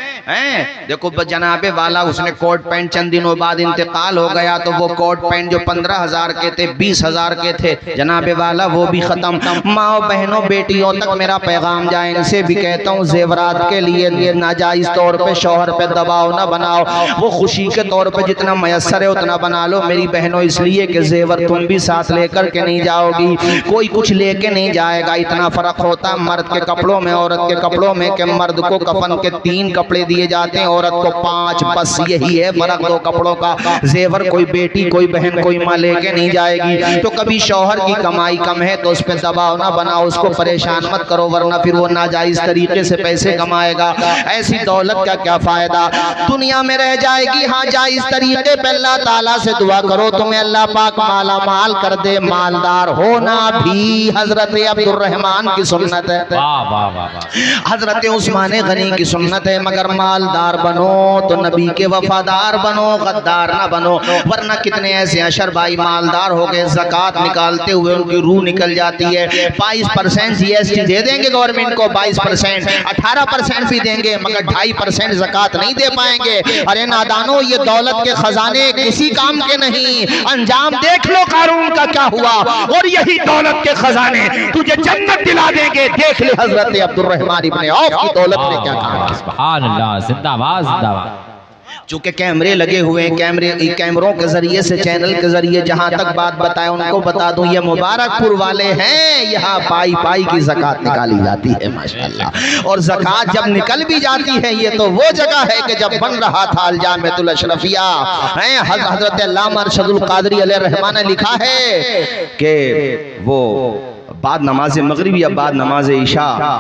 دیکھو جناب والا اس نے کوٹ پینٹ چند دنوں بعد انتقال ہو گیا, تو وہ کوٹ پینٹ جو 15,000 کے تھے 20,000 کے تھے جناب والا وہ بھی ختم. ماں بہنوں بیٹیوں تک میرا پیغام جائے, ان سے بھی کہتا ہوں زیورات کے لیے ناجائز طور پہ شوہر پہ دباؤ نہ بناؤ, وہ خوشی کے طور پہ جتنا میسر ہے اتنا بنا لو میری بہنوں, اس لیے کہ زیور تم بھی ساتھ لے کر کے نہیں جاؤ گی, کوئی کچھ لے کے نہیں جائے گا. اتنا فرق ہوتا مرد کے کپڑوں میں عورت کے کپڑوں میں کہ مرد کو کفن کے 3 کپڑے دیے جاتے ہیں, عورت کو 5, بس یہی ہے فرق 2 کپڑوں کا. زیور کوئی بیٹی کوئی بہن کوئی ماں لے کے نہیں جائے گی. تو کبھی شوہر کی کمائی کم ہے تو اس پہ دباؤ نہ بناؤ, اس کو پریشان مت کرو, ورنہ پھر وہ ناجائز طریقے سے پیسے کمائے گا. ایسی دولت کا کیا فائدہ, دنیا میں رہ جائے گی. ہاں جائز طریقے پہ اللہ تعالیٰ سے دعا کرو تمہیں اللہ پاک مالا مال کر دے. مالدار ہونا بھی حضرت عبد الرحمن کی سنت ہے, حضرت عثمان غنی کی سنت ہے, مگر مالدار بنو تو نبی کے وفادار بنو, غدار نہ بنو. ورنہ کتنے ایسے اشر بھائی مالدار ہو گئے, زکوٰۃ نکالتے ہوئے ان کی روح نکل جاتی ہے. 22% GST دے دیں گے گورنمنٹ کو, 22%, 18% بھی دیں گے, مگر 2.5% زکوٰۃ نہیں دے پائیں گے. ارے نادانو, یہ دولت کے خزانے کسی کام کے نہیں. انجام دیکھ لو قارون کا کیا ہوا, اور یہی دولت کے خزانے تجھے جنت دلا دیں گے. دیکھ لے حضرت عبد الرحمن ابن عوف کی دولت نے کیا کہا. سبحان اللہ, زندہ باد زندہ باد. چونکہ کیمرے لگے ہوئے ہیں, کیمروں کے ذریعے سے, چینل کے ذریعے جہاں تک بات بتائے ان کو بتا دوں, یہ مبارک پور والے ہیں, یہاں پائی کی زکوٰۃ نکالی جاتی ہے ماشاءاللہ. اور زکوٰۃ جب نکل بھی جاتی ہے, یہ تو وہ جگہ ہے کہ جب بن رہا تھا الجامعۃ الاشرفیہ, حضرت علامہ ارشد القادری علیہ الرحمہ نے لکھا ہے کہ وہ بعد نماز مغرب یا بعد نماز عشاء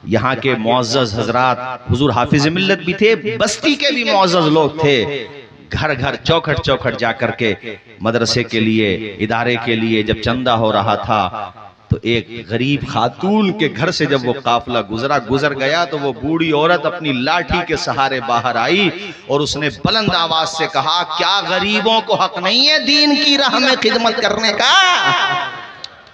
یہاں کے معزز حضرات, حضور حافظ ملت بھی تھے, بستی کے بھی معزز لوگ تھے, گھر گھر چوکھٹ جا کر کے مدرسے کے لیے, ادارے کے لیے جب چندہ ہو رہا تھا, تو ایک غریب خاتون کے گھر سے جب وہ قافلہ گزر گیا, تو وہ بوڑھی عورت اپنی لاٹھی کے سہارے باہر آئی اور اس نے بلند آواز سے کہا, کیا غریبوں کو حق نہیں ہے دین کی راہ میں خدمت کرنے کا.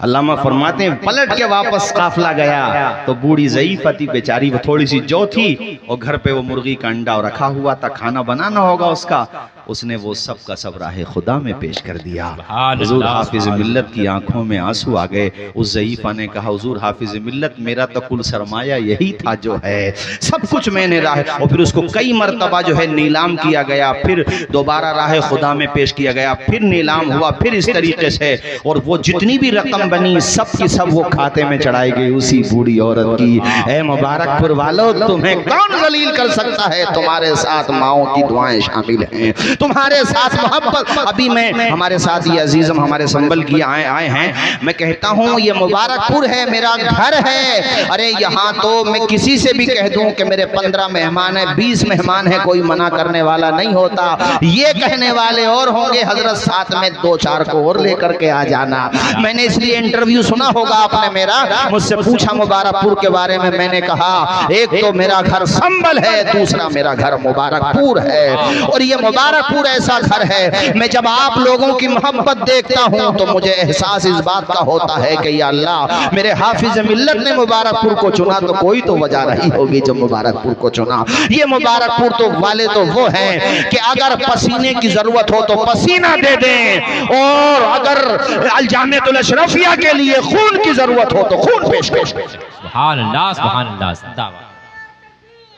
علامہ فرماتے ہیں پلٹ کے واپس قافلہ گیا تو بوڑھی ضعیف تھی بیچاری, وہ تھوڑی سی جو تھی, اور گھر پہ وہ مرغی کا انڈا رکھا ہوا تھا, کھانا بنانا ہوگا اس کا, اس نے وہ سب کا سب راہ خدا میں پیش کر دیا. حضور حافظ ملت کی آنکھوں میں آنسو آ گئے. اس ضعیفہ نے کہا, حضور حافظ ملت میرا تو کل سرمایہ یہی تھا جو ہے, سب کچھ میں نے راہ, اور پھر اس کو کئی مرتبہ جو ہے نیلام کیا گیا, پھر دوبارہ راہ خدا میں پیش کیا گیا, پھر نیلام ہوا, پھر اس طریقے سے, اور وہ جتنی بھی رقم بنی سب کی سب وہ کھاتے میں چڑھائی گئی اسی بوڑھی عورت کی. اے مبارک پور والو, تمہیں کون ذلیل کر سکتا ہے, تمہارے ساتھ ماؤں کی دعائیں شامل ہیں, تمہارے ساتھ محبت. ابھی میں ہمارے ساتھ یہ عزیزم ہمارے سنبل کی آئے ہیں, میں کہتا ہوں یہ مبارک پور ہے, میرا گھر ہے. ارے یہاں تو میں کسی سے بھی کہہ دوں کہ میرے 15 مہمان ہیں, 20 مہمان ہیں, کوئی منع کرنے والا نہیں ہوتا. یہ کہنے والے اور ہوں گے, حضرت ساتھ میں 2-4 کو اور لے کر کے آ جانا. میں نے اس لیے انٹرویو سنا ہوگا آپ نے میرا, مجھ سے پوچھا مبارک پور کے بارے میں, میں نے کہا ایک تو میرا گھر سنبل ہے, دوسرا میرا گھر مبارک پور ہے. اور یہ مبارک پور ایسا گھر ہے, میں جب آپ لوگوں کی محبت دیکھتا ہوں تو مجھے احساس اس بات کا ہوتا ہے کہ یا اللہ میرے حافظ ملت نے مبارک پور کو چنا, تو کوئی تو وجہ رہی ہوگی جو مبارک پور کو چنا. یہ مبارک پور تو والے تو وہ ہیں کہ اگر پسینے کی ضرورت ہو تو پسینہ دے دیں, اور اگر الجامعۃ الاشرفیہ کے لیے خون کی ضرورت ہو تو خون پیش کریں. سبحان اللہ, سبحان اللہ, زندہ باد,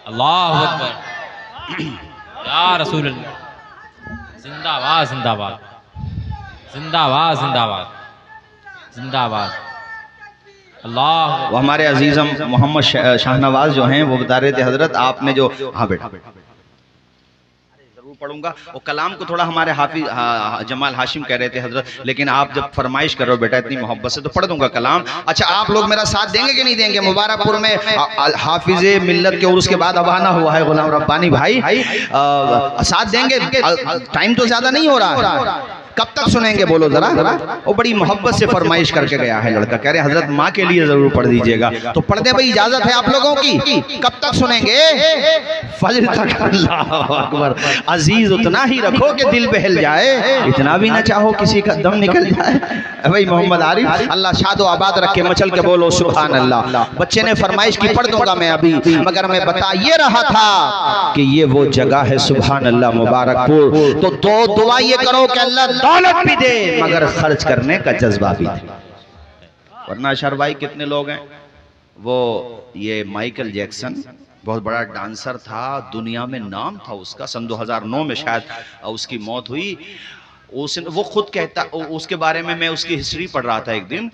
اللہ اکبر, یا رسول اللہ, زندہ باد, زندہ باد, زندہ باد, زندہ باد, زندہ باد. اللہ. وہ ہمارے عزیزم محمد شاہ نواز جو ہیں وہ بتا رہے تھے, حضرت آپ نے جو, ہاں بیٹا ضرور پڑھوں گا. اور کلام کو تھوڑا ہمارے حافظ جمال ہاشم کہہ رہے تھے حضرت، لیکن آپ جب فرمائش کر رہے ہو بیٹا اتنی محبت سے تو پڑھ دوں گا کلام. اچھا آپ لوگ میرا ساتھ دیں گے کہ نہیں دیں گے؟ مبارک پور میں حافظ ملت کے عرس کے بعد اب آنا ہوا ہے غلام ربانی بھائی، ساتھ دیں گے؟ ٹائم تو زیادہ نہیں ہو رہا، کب تک سنیں گے بولو ذرا؟ وہ بڑی محبت سے فرمائش کر کے گیا ہے لڑکا، کہہ رہے حضرت ماں کے لیے ضرور پڑھ دیجئے گا. تو پڑھ دیں بھائی، اجازت ہے آپ لوگوں کی. کب تک سنیں گے؟ فجر تک. اللہ اکبر. عزیز اتنا ہی رکھو کہ دل بہل جائے، اتنا بھی نہ چاہو کسی کا دم نکل جائے. بھائی محمد عارف اللہ شاد و آباد رکھے، مچل کے بولو سبحان اللہ. بچے نے فرمائش کی پڑھ دوں گا میں ابھی، مگر میں بتا یہ رہا تھا کہ یہ وہ جگہ ہے سبحان اللہ مبارک پور. تو دو دعا یہ کرو کہ اللہ دولت بھی دے مگر خرچ کرنے کا جذبہ بھی دے. ورنہ اشار بھائی کتنے لوگ ہیں، وہ یہ مائیکل جیکسن بہت بڑا ڈانسر تھا، دنیا میں نام تھا اس کا. سن 2009 میں شاید اس کی موت ہوئی. وہ خود کہتا، اس کے بارے میں اس کی ہسٹری پڑھ رہا تھا ایک دن،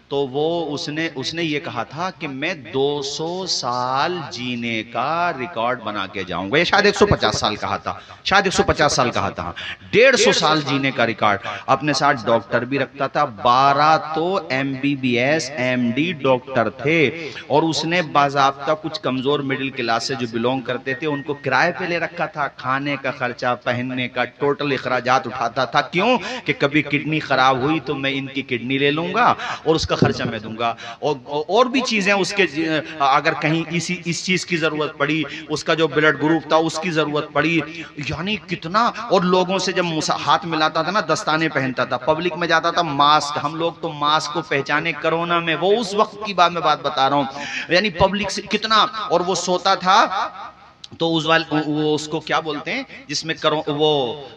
تو وہ اس نے یہ کہا تھا کہ میں 200 سال جینے کا ریکارڈ بنا کے جاؤں گا. یہ شاید 150 سال کہا تھا، شاید 150 سال کہا تھا. 150 سال جینے کا ریکارڈ. اپنے ساتھ ڈاکٹر بھی رکھتا تھا، 12 تو MBBS MD ڈاکٹر تھے. اور اس نے باضابطہ کچھ کمزور مڈل کلاس سے جو بلونگ کرتے تھے ان کو کرائے پہ لے رکھا تھا، کھانے کا خرچہ، پہننے کا، ٹوٹل اخراجات اٹھاتا تھا. کیوں کہ کبھی کڈنی خراب ہوئی تو میں ان کی کڈنی لے لوں گا اور اس کا خرچہ میں دوں گا. اور بھی چیزیں اس کے، اگر کہیں اس چیز کی ضرورت پڑی، اس کا جو بلڈ گروپ تھا اس کی ضرورت پڑی، یعنی کتنا. اور لوگوں سے جب ہاتھ ملاتا تھا نا، دستانے پہنتا تھا، پبلک میں جاتا تھا ماسک. ہم لوگ تو ماسک کو پہچانے کرونا میں، وہ اس وقت کی بات بتا رہا ہوں. یعنی پبلک سے کتنا. اور وہ سوتا تھا تو وہ اس کو کیا بولتے ہیں جس میں وہ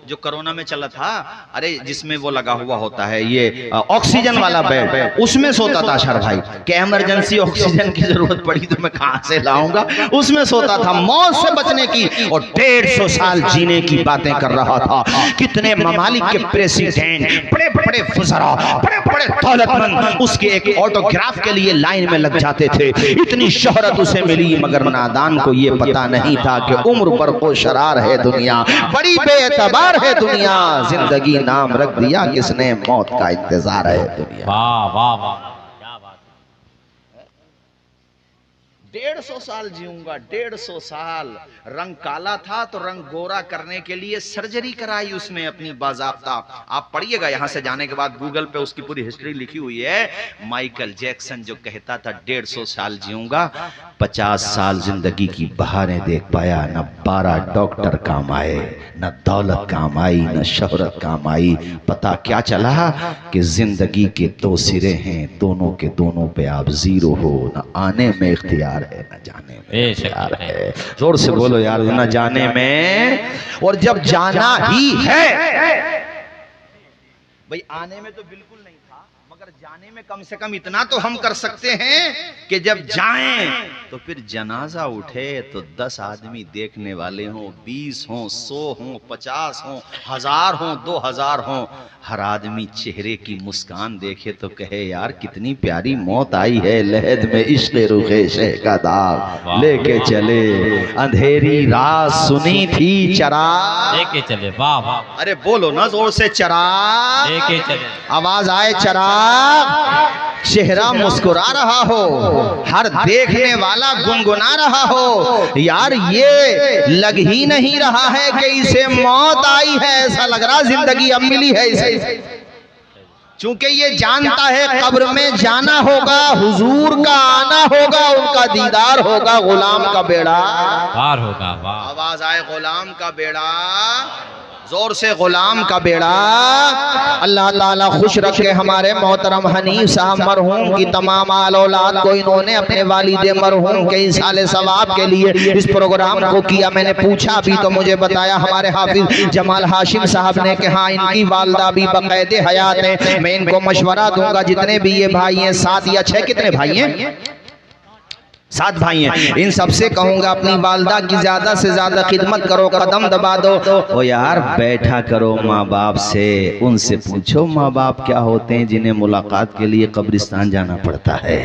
جو کرونا میں چلا تھا، ارے جس میں وہ لگا ہوا ہوتا ہے یہ آکسیجن والا بیڈ، اس میں سوتا تھا اشار بھائی کہ ایمرجنسی آکسیجن کی ضرورت پڑی تو میں کہاں سے لاؤں گا. اس میں سوتا تھا موت سے بچنے کی. اور 150 سال جینے کی باتیں کر رہا تھا. کتنے ممالک کے پریسیڈنٹ، بڑے بڑے وزراء، بڑے بڑے دولت مند اس کے ایک آٹوگراف کے لیے لائن میں لگ جاتے تھے. اتنی شہرت اسے ملی، مگر نادان کو یہ پتا نہیں کہ عمر پر کو شرار ہے دنیا، بڑی بے اعتبار ہے دنیا. زندگی نام رکھ دیا کس نے، موت کا انتظار ہے دنیا. واہ واہ واہ، 150 سال جیوں گا، 150 سال. رنگ کالا تھا تو رنگ گورا کرنے کے لیے سرجری کرائی اس نے اپنی باضابطہ. آپ پڑھیے گا یہاں سے جانے کے بعد گوگل پہ اس کی پوری ہسٹری لکھی ہوئی ہے. مائیکل جیکسن جو کہتا تھا 150 سال جیوں گا، 50 سال زندگی کی بہاریں دیکھ پایا. نہ 12 ڈاکٹر کام آئے، نہ دولت کام آئی، نہ شہرت کام آئی. پتا کیا چلا کہ زندگی کے 2 سرے ہیں، دونوں کے دونوں پہ آپ زیرو ہو. نہ آنے میں اختیار ہے، نہ جانے میں اختیار ہے. زور سے بولو یار، نہ جانے میں. اور جب جانا ہی ہے، بھئی آنے میں تو بالکل نہیں تھا، مگر جانے میں کم سے کم اتنا تو ہم کر سکتے ہیں کہ جب جائیں تو پھر جنازہ اٹھے تو 10 آدمی دیکھنے والے ہوں، 20 ہوں، 100 ہوں، 50 ہوں، 1000 ہوں، 2000 ہوں. ہر آدمی چہرے کی مسکان دیکھے تو کہے یار کتنی پیاری موت آئی ہے. لحد میں عشق رخ شہ کا داغ لے کے چلے، اندھیری رات سنی تھی چراغ لے کے چلے. واہ واہ، ارے بولو نا زور سے، چراغ لے کے چلے. آواز آئے چراغ. چہرہ مسکرا رہا ہو، ہر دیکھنے والا گنگنا رہا ہو. یار یہ لگ ہی نہیں رہا ہے کہ اسے موت آئی ہے، ایسا لگ رہا زندگی اب ملی ہے اسے. چونکہ یہ جانتا ہے قبر میں جانا ہوگا، حضور کا آنا ہوگا، ان کا دیدار ہوگا. غلام کا بیڑا پار ہوگا. واہ، آواز آئے غلام کا بیڑا، زور سے غلام کا بیڑا. اللہ تعالیٰ خوش رکھے ہمارے محترم حنیف صاحب مرحوم کی تمام آل اولاد کو. انہوں نے اپنے والد مرحوم کے ایصال ثواب کے لیے اس پروگرام کو کیا. میں نے پوچھا بھی تو مجھے بتایا ہمارے حافظ جمال ہاشم صاحب نے کہ ہاں ان کی والدہ بھی بقید حیات ہیں. میں ان کو مشورہ دوں گا، جتنے بھی یہ بھائی ہیں 7 یا 6، کتنے بھائی ہیں؟ 7 بھائی ہیں. ان سب سے کہوں گا اپنی والدہ کی زیادہ سے زیادہ خدمت کرو، قدم دبا دو. او یار بیٹھا کرو ماں باپ سے، ان سے پوچھو ماں باپ کیا ہوتے ہیں جنہیں ملاقات کے لیے قبرستان جانا پڑتا ہے.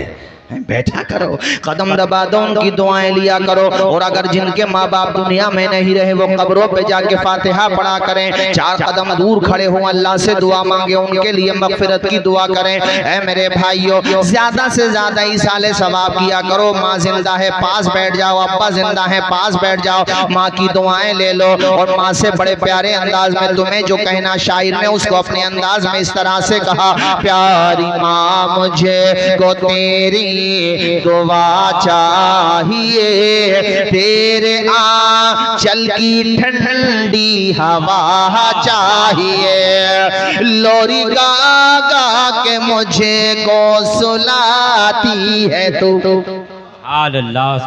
بیٹھا کرو, قدم دبا دو, ان کی دعائیں لیا کرو, اور اگر جن کے ماں باپ دنیا میں نہیں رہے وہ قبروں پہ جا کے فاتحہ پڑھا کریں, 4 قدم دور کھڑے ہوں, اللہ سے دعا مانگے, ان کے لیے مغفرت کی دعا کریں. اے میرے بھائیو, زیادہ سے زیادہ ایصال ثواب کیا کرو. ماں زندہ ہے پاس بیٹھ جاؤ, ابا زندہ ہے پاس بیٹھ جاؤ, ماں کی دعائیں لے لو, اور ماں سے بڑے پیارے انداز میں تمہیں جو کہنا شاعر نے اس کو اپنے انداز میں اس طرح سے کہا, پیاری ماں مجھے کو تیری دعا چاہیے, تیرے آنچل کی ٹھنڈی ہوا چاہیے, لوری گا گا کے مجھے کو سلاتی ہے تو.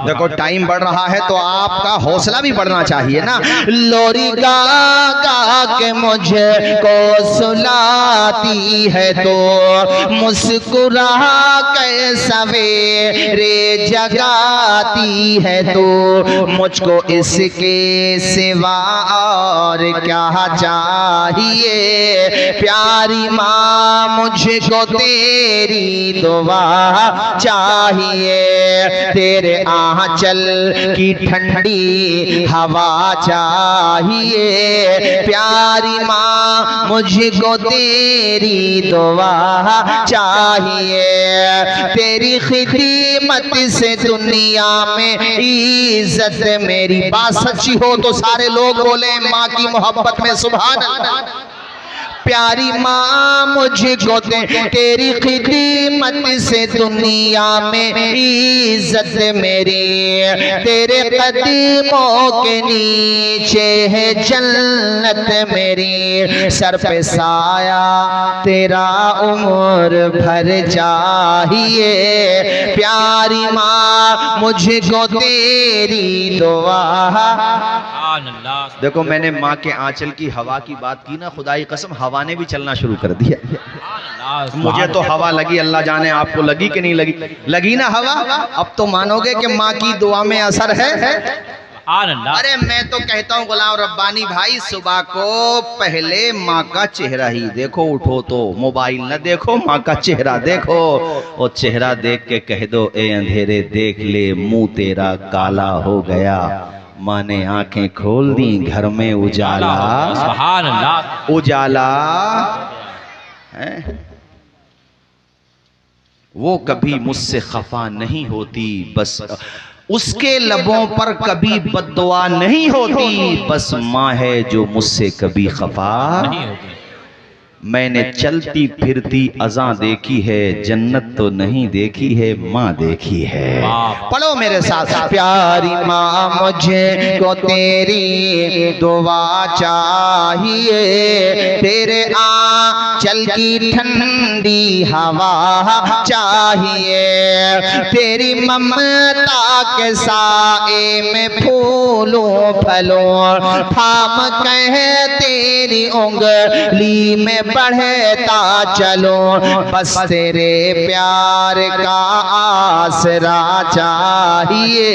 دیکھو ٹائم بڑھ رہا ہے تو آپ کا حوصلہ بھی بڑھنا چاہیے نا. لوری گا گا کے مجھے کو سلاتی ہے تو, مسکرا کے سویرے جگاتی ہے تو, مجھ کو اس کے سوا اور کیا چاہیے, پیاری ماں مجھ کو تیری دعا چاہیے, تیرے آنچل کی ٹھنڈی ہوا چاہیے, پیاری ماں مجھ کو تیری دعا چاہیے, تیری خدمت سے دنیا میں عزت میری. بات سچی ہو تو سارے لوگ بولیں ماں کی محبت میں سبحان اللہ. پیاری ماں مجھ کو تیری خدمت سے دنیا میں عزت میری, تیرے قدموں کے نیچے ہے جنت میری, سر پہ سایہ تیرا عمر بھر چاہیے, پیاری ماں مجھ کو تیری دعا. دیکھو میں نے ماں کے آنچل کی ہوا کی بات کی نا, خدائی قسم ہوا نے بھی چلنا شروع کر دیا. مجھے تو ہوا لگی, اللہ جانے آپ کو لگی کہ نہیں لگی. لگی نا ہوا, اب تو مانو گے کہ ماں کی دعا میں اثر ہے. ارے میں تو کہتا ہوں غلام ربانی بھائی, صبح کو پہلے ماں کا چہرہ ہی دیکھو, اٹھو تو موبائل نہ دیکھو, ماں کا چہرہ دیکھو, اور چہرہ دیکھ کے کہہ دو اے اندھیرے دیکھ لے منہ تیرا کالا ہو گیا, ماں نے آنکھیں کھول دی گھر میں اجالا. سبحان اللہ. اجالا وہ کبھی مجھ سے خفا نہیں ہوتی, بس اس کے لبوں پر کبھی بد دعا نہیں ہوتی, بس ماں ہے جو مجھ سے کبھی خفا نہیں ہوتی. میں نے چلتی پھرتی اذاں دیکھی ہے, جنت تو نہیں دیکھی ہے, ماں دیکھی ہے. پڑھو میرے ساتھ, پیاری ماں مجھے کو تیری دعا چاہیے, تیرے آنچل کی ٹھنڈی ہوا چاہیے, تیری ممتا کے سائے میں پھولوں پھلوں, تھام کہے تیری انگلی میں بڑھتا چلوں, بس تیرے پیار کا آسرا چاہیے,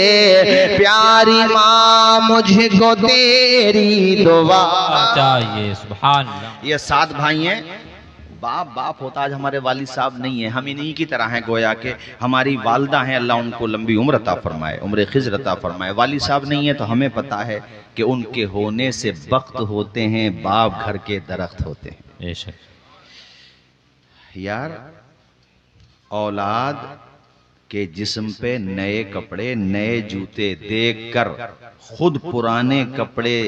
پیاری ماں مجھ کو تیری دعا چاہیے. سبحان اللہ. یہ 7 بھائی ہیں, باپ ہوتا آج ہمارے والد صاحب نہیں ہیں, ہم انہی کی طرح ہیں گویا کہ ہماری والدہ ہیں, اللہ ان کو لمبی عمر عطا فرمائے, عمر خضر عطا فرمائے. والد صاحب نہیں ہیں تو ہمیں پتا ہے کہ ان کے ہونے سے وقت ہوتے ہیں, باپ گھر کے درخت ہوتے ہیں. یار اولاد کے جسم پہ نئے کپڑے نئے جوتے دیکھ کر خود پرانے کپڑے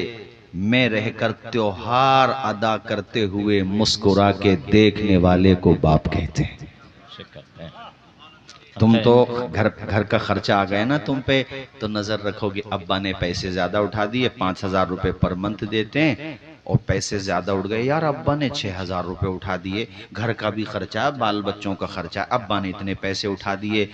میں رہ کر تیوہار ادا کرتے ہوئے مسکرا کے دیکھنے والے کو باپ کہتے ہیں. تم تو گھر کا خرچہ آ گئے نا تم پہ, تو نظر رکھو گے ابا نے پیسے زیادہ اٹھا دیے, 5,000 روپے پر منتھ دیتے ہیں, اور پیسے زیادہ اٹھ گئے, یار ابا نے 6,000 روپے اٹھا دیے, گھر کا بھی خرچہ, بال بچوں کا خرچہ, ابا نے اتنے پیسے اٹھا دیے.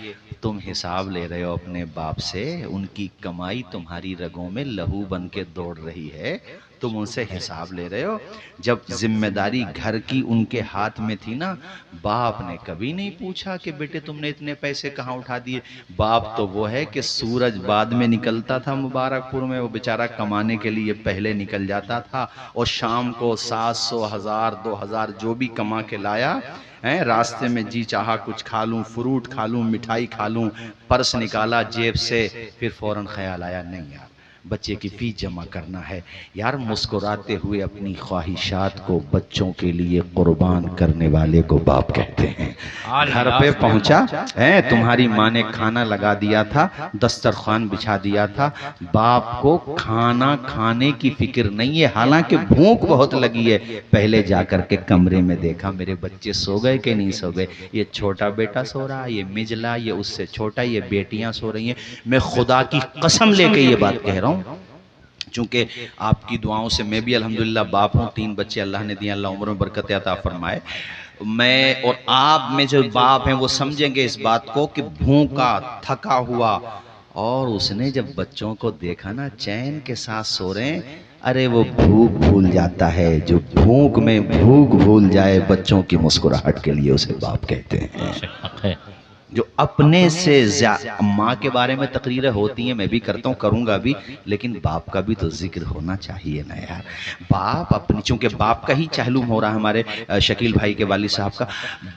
تم حساب لے رہے ہو اپنے باپ سے, ان کی کمائی تمہاری رگوں میں لہو بن کے دوڑ رہی ہے, تم ان سے حساب لے رہے ہو. جب ذمہ داری گھر کی ان کے ہاتھ میں تھی نا, باپ نے کبھی نہیں پوچھا کہ بیٹے تم نے اتنے پیسے کہاں اٹھا دیے. باپ تو وہ ہے کہ سورج بعد میں نکلتا تھا مبارک پور میں, وہ بیچارہ کمانے کے لیے پہلے نکل جاتا تھا, اور شام کو 700 1000 2000 جو بھی کما کے لایا راستے میں جی چاہا کچھ کھا لوں، فروٹ کھا لوں، مٹھائی کھا لوں، پرس نکالا جیب سے، پھر فوراً خیال آیا نہیں یار بچے کی فیس جمع کرنا ہے. یار مسکراتے ہوئے اپنی خواہشات کو بچوں کے لیے قربان کرنے والے کو باپ کہتے ہیں. گھر پہ پہنچا تمہاری ماں نے کھانا لگا دیا تھا، دسترخوان بچھا دیا تھا، باپ کو کھانا کھانے کی فکر نہیں ہے، حالانکہ بھوک بہت لگی ہے. پہلے جا کر کے کمرے میں دیکھا میرے بچے سو گئے کہ نہیں سو گئے. یہ چھوٹا بیٹا سو رہا، یہ مجلا، یہ اس سے چھوٹا، یہ بیٹیاں سو رہی ہیں. میں خدا کی قسم لے کے یہ بات کہہ رہا ہوں، چونکہ آپ کی دعاؤں سے میں بھی الحمدللہ باپ ہوں، 3 بچے اللہ نے دیا، اللہ عمر میں برکت عطا فرمائے. میں اور آپ میں جو باپ ہیں وہ سمجھیں گے اس بات کو کہ بھوکا تھکا ہوا، اور اس نے جب بچوں کو دیکھا نا چین کے ساتھ سو رہے ہیں، ارے وہ بھوک بھول جاتا ہے. جو بھوک میں بھوک بھول جائے بچوں کی مسکراہٹ کے لیے اسے باپ کہتے ہیں. جو اپنے سے ماں کے بارے میں تقریریں ہوتی ہیں، میں بھی کرتا ہوں، کروں گا بھی، لیکن باپ کا بھی تو ذکر ہونا چاہیے نا یار. باپ اپنی، چونکہ باپ کا ہی چہلوم ہو رہا ہے ہمارے شکیل بھائی کے والد صاحب کا،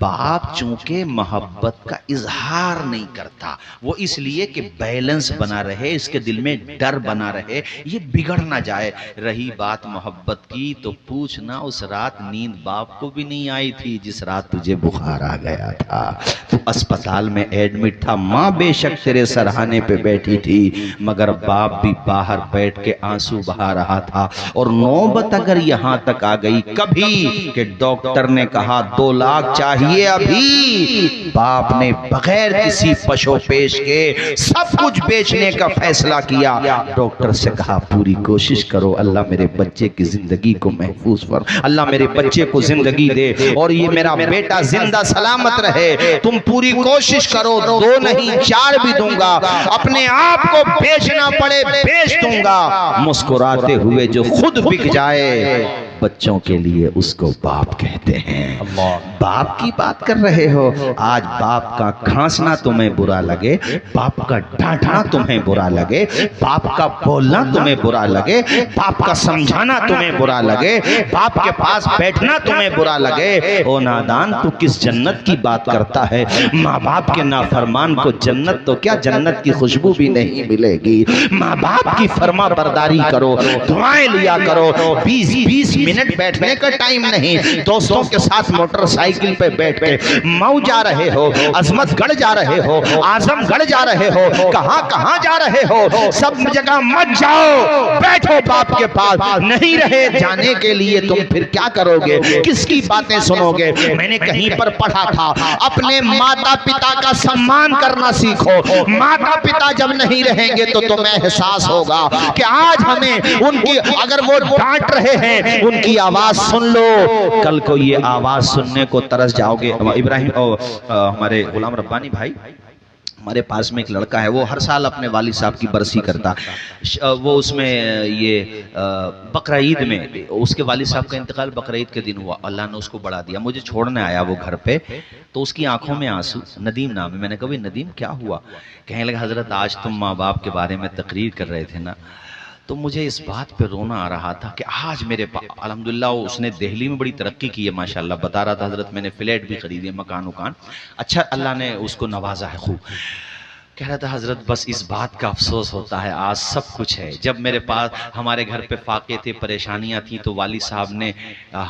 باپ چونکہ محبت کا اظہار نہیں کرتا، وہ اس لیے کہ بیلنس بنا رہے، اس کے دل میں ڈر بنا رہے، یہ بگڑ نہ جائے. رہی بات محبت کی تو پوچھنا، اس رات نیند باپ کو بھی نہیں آئی تھی جس رات تجھے بخار آ گیا تھا. تو اسپتال میں ایڈمٹ تھا، ماں بے شک تیرے سرہانے پہ بیٹھی تھی، مگر باپ بھی باہر بیٹھ کے آنسو بہا رہا تھا. اور نوبت اگر یہاں تک آ گئی کبھی کہ ڈاکٹر نے کہا 2 لاکھ چاہیے ابھی، باپ نے بغیر کسی پشو پیش کے سب کچھ بیچنے کا فیصلہ کیا. ڈاکٹر سے کہا پوری کوشش کرو، اللہ میرے بچے کی زندگی کو محفوظ کر، اللہ میرے بچے کو زندگی دے، اور یہ میرا بیٹا زندہ سلامت رہے. تم پوری کوشش کرو، 2 نہیں 4 بھی دوں گا، اپنے آپ کو بیچنا پڑے بیچ دوں گا. مسکراتے ہوئے جو خود بک جائے بچوں کے لیے اس کو باپ کہتے ہیں. باپ کی بات کر رہے ہو، آج باپ کا کھانسنا تمہیں برا لگے، باپ کا ڈانٹنا تمہیں برا لگے، باپ کا بولنا تمہیں برا لگے، باپ کا سمجھانا تمہیں برا لگے، باپ کے پاس بیٹھنا تمہیں برا لگے، او نادان تو کس جنت کی بات کرتا ہے؟ ماں باپ کے نافرمان کو جنت تو کیا، جنت کی خوشبو بھی نہیں ملے گی. ماں باپ کی فرما برداری کرو، دعائیں لیا کرو. 20 منٹ بیٹھنے کا ٹائم نہیں، دوستوں کے ساتھ موٹر سائیکل پہ بیٹھ کے مئو جا رہے ہو، عظمت گڑھ جا رہے ہو، اعظم گڑھ جا رہے ہو، کہاں کہاں جا رہے ہو، سب جگہ مت جاؤ، بیٹھو باپ کے پاس. نہیں رہے جانے کے لیے تم پھر کیا کرو گے؟ کس کی باتیں سنو گے؟ میں نے کہیں پر پڑھا تھا اپنے ماتا پتا کا سمان کرنا سیکھو. ماتا پتا جب نہیں رہیں گے تو تمہیں احساس ہوگا کہ آج ہمیں ان کی، اگر وہ ڈانٹ رہے ہیں ان کی آواز سن لو، کل کو یہ آواز سننے کو ترس جاؤ گے. ابراہیم ہمارے غلام ربانی بھائی، ہمارے پاس میں ایک لڑکا ہے، وہ ہر سال اپنے والد صاحب کی برسی کرتا. وہ اس میں یہ بقرعید میں اس کے والد صاحب کا انتقال بقرعید کے دن ہوا، اللہ نے اس کو بڑھا دیا. مجھے چھوڑنے آیا وہ گھر پہ، تو اس کی آنکھوں میں آنسو، ندیم نام ہے. میں نے کہا ندیم کیا ہوا؟ کہنے لگا حضرت آج تم ماں باپ کے بارے میں تقریر کر رہے تھے نا، تو مجھے اس بات پہ رونا آ رہا تھا کہ آج میرے الحمدللہ اس نے دہلی میں بڑی ترقی کی ہے ماشاءاللہ، بتا رہا تھا حضرت میں نے فلیٹ بھی خریدی، مکان اچھا اللہ نے اس کو نوازا ہے خوب. کہہ رہا تھا حضرت بس اس بات کا افسوس ہوتا ہے آج سب کچھ ہے. جب میرے پاس ہمارے گھر پہ فاقے تھے، پریشانیاں تھیں، تو والد صاحب نے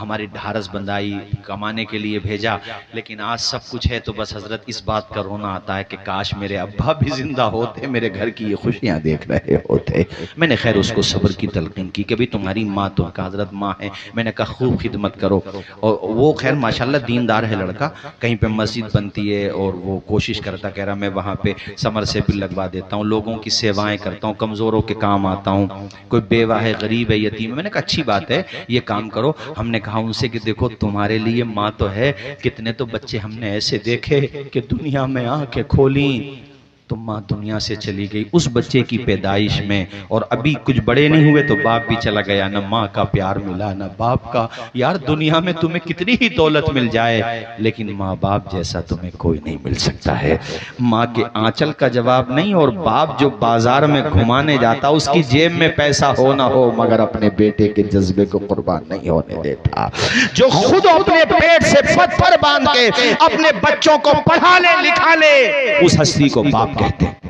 ہماری ڈھارس بندائی، کمانے کے لیے بھیجا، لیکن آج سب کچھ ہے. تو بس حضرت اس بات کا رونا آتا ہے کہ کاش میرے ابا بھی زندہ ہوتے، میرے گھر کی یہ خوشیاں دیکھ رہے ہوتے. میں نے خیر اس کو صبر کی تلقین کی کہ بھی تمہاری ماں تو ہے، حضرت ماں ہے. میں نے کہا خوب خدمت کرو. اور وہ خیر ماشاءاللہ دیندار ہے لڑکا، کہیں پہ مسجد بنتی ہے اور وہ کوشش کرتا، کہہ رہا میں وہاں پہ سمر سے بھی لگوا دیتا ہوں، لوگوں کی سیوائیں کرتا ہوں، کمزوروں کے کام آتا ہوں، کوئی بیوہ ہے، غریب ہے، یتیم ہے. میں نے کہا اچھی بات ہے یہ کام کرو. ہم نے کہا ان سے کہ دیکھو تمہارے لیے ماں تو ہے، کتنے تو بچے ہم نے ایسے دیکھے کہ دنیا میں آنکھیں کھولیں تو ماں دنیا سے چلی گئی اس بچے کی پیدائش میں، اور ابھی کچھ بڑے نہیں ہوئے تو باپ بھی چلا گیا، نہ ماں کا پیار ملا نہ باپ کا۔ یار دنیا میں تمہیں کتنی ہی دولت مل جائے لیکن ماں باپ جیسا تمہیں کوئی نہیں مل سکتا ہے۔ ماں کے آنچل کا جواب نہیں، اور باپ جو بازار میں گھمانے جاتا اس کی جیب میں پیسہ ہو نہ ہو مگر اپنے بیٹے کے جذبے کو قربان نہیں ہونے دیتا، جو خود اپنے پیٹ سے پتھر باندھ کے اپنے بچوں کو پڑھا لے لکھا لے، اس ہستی کو باپ کہتے ہیں۔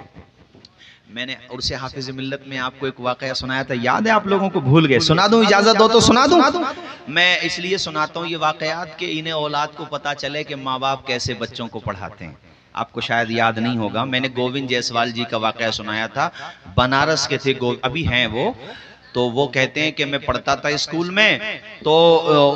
میں نے عرس حافظ ملت میں آپ کو ایک واقعہ سنایا تھا، یاد ہے آپ لوگوں کو؟ بھول گئے؟ سنا دوں؟ اجازت ہو تو سنا دوں؟ میں اس لیے سناتا ہوں یہ واقعات کہ انہیں اولاد کو پتا چلے کہ ماں باپ کیسے بچوں کو پڑھاتے ہیں۔ آپ کو شاید یاد نہیں ہوگا، میں نے گووند جیسوال جی کا واقعہ سنایا تھا، بنارس کے تھے، ابھی ہیں وہ، تو وہ کہتے ہیں کہ میں پڑھتا تھا اسکول میں، تو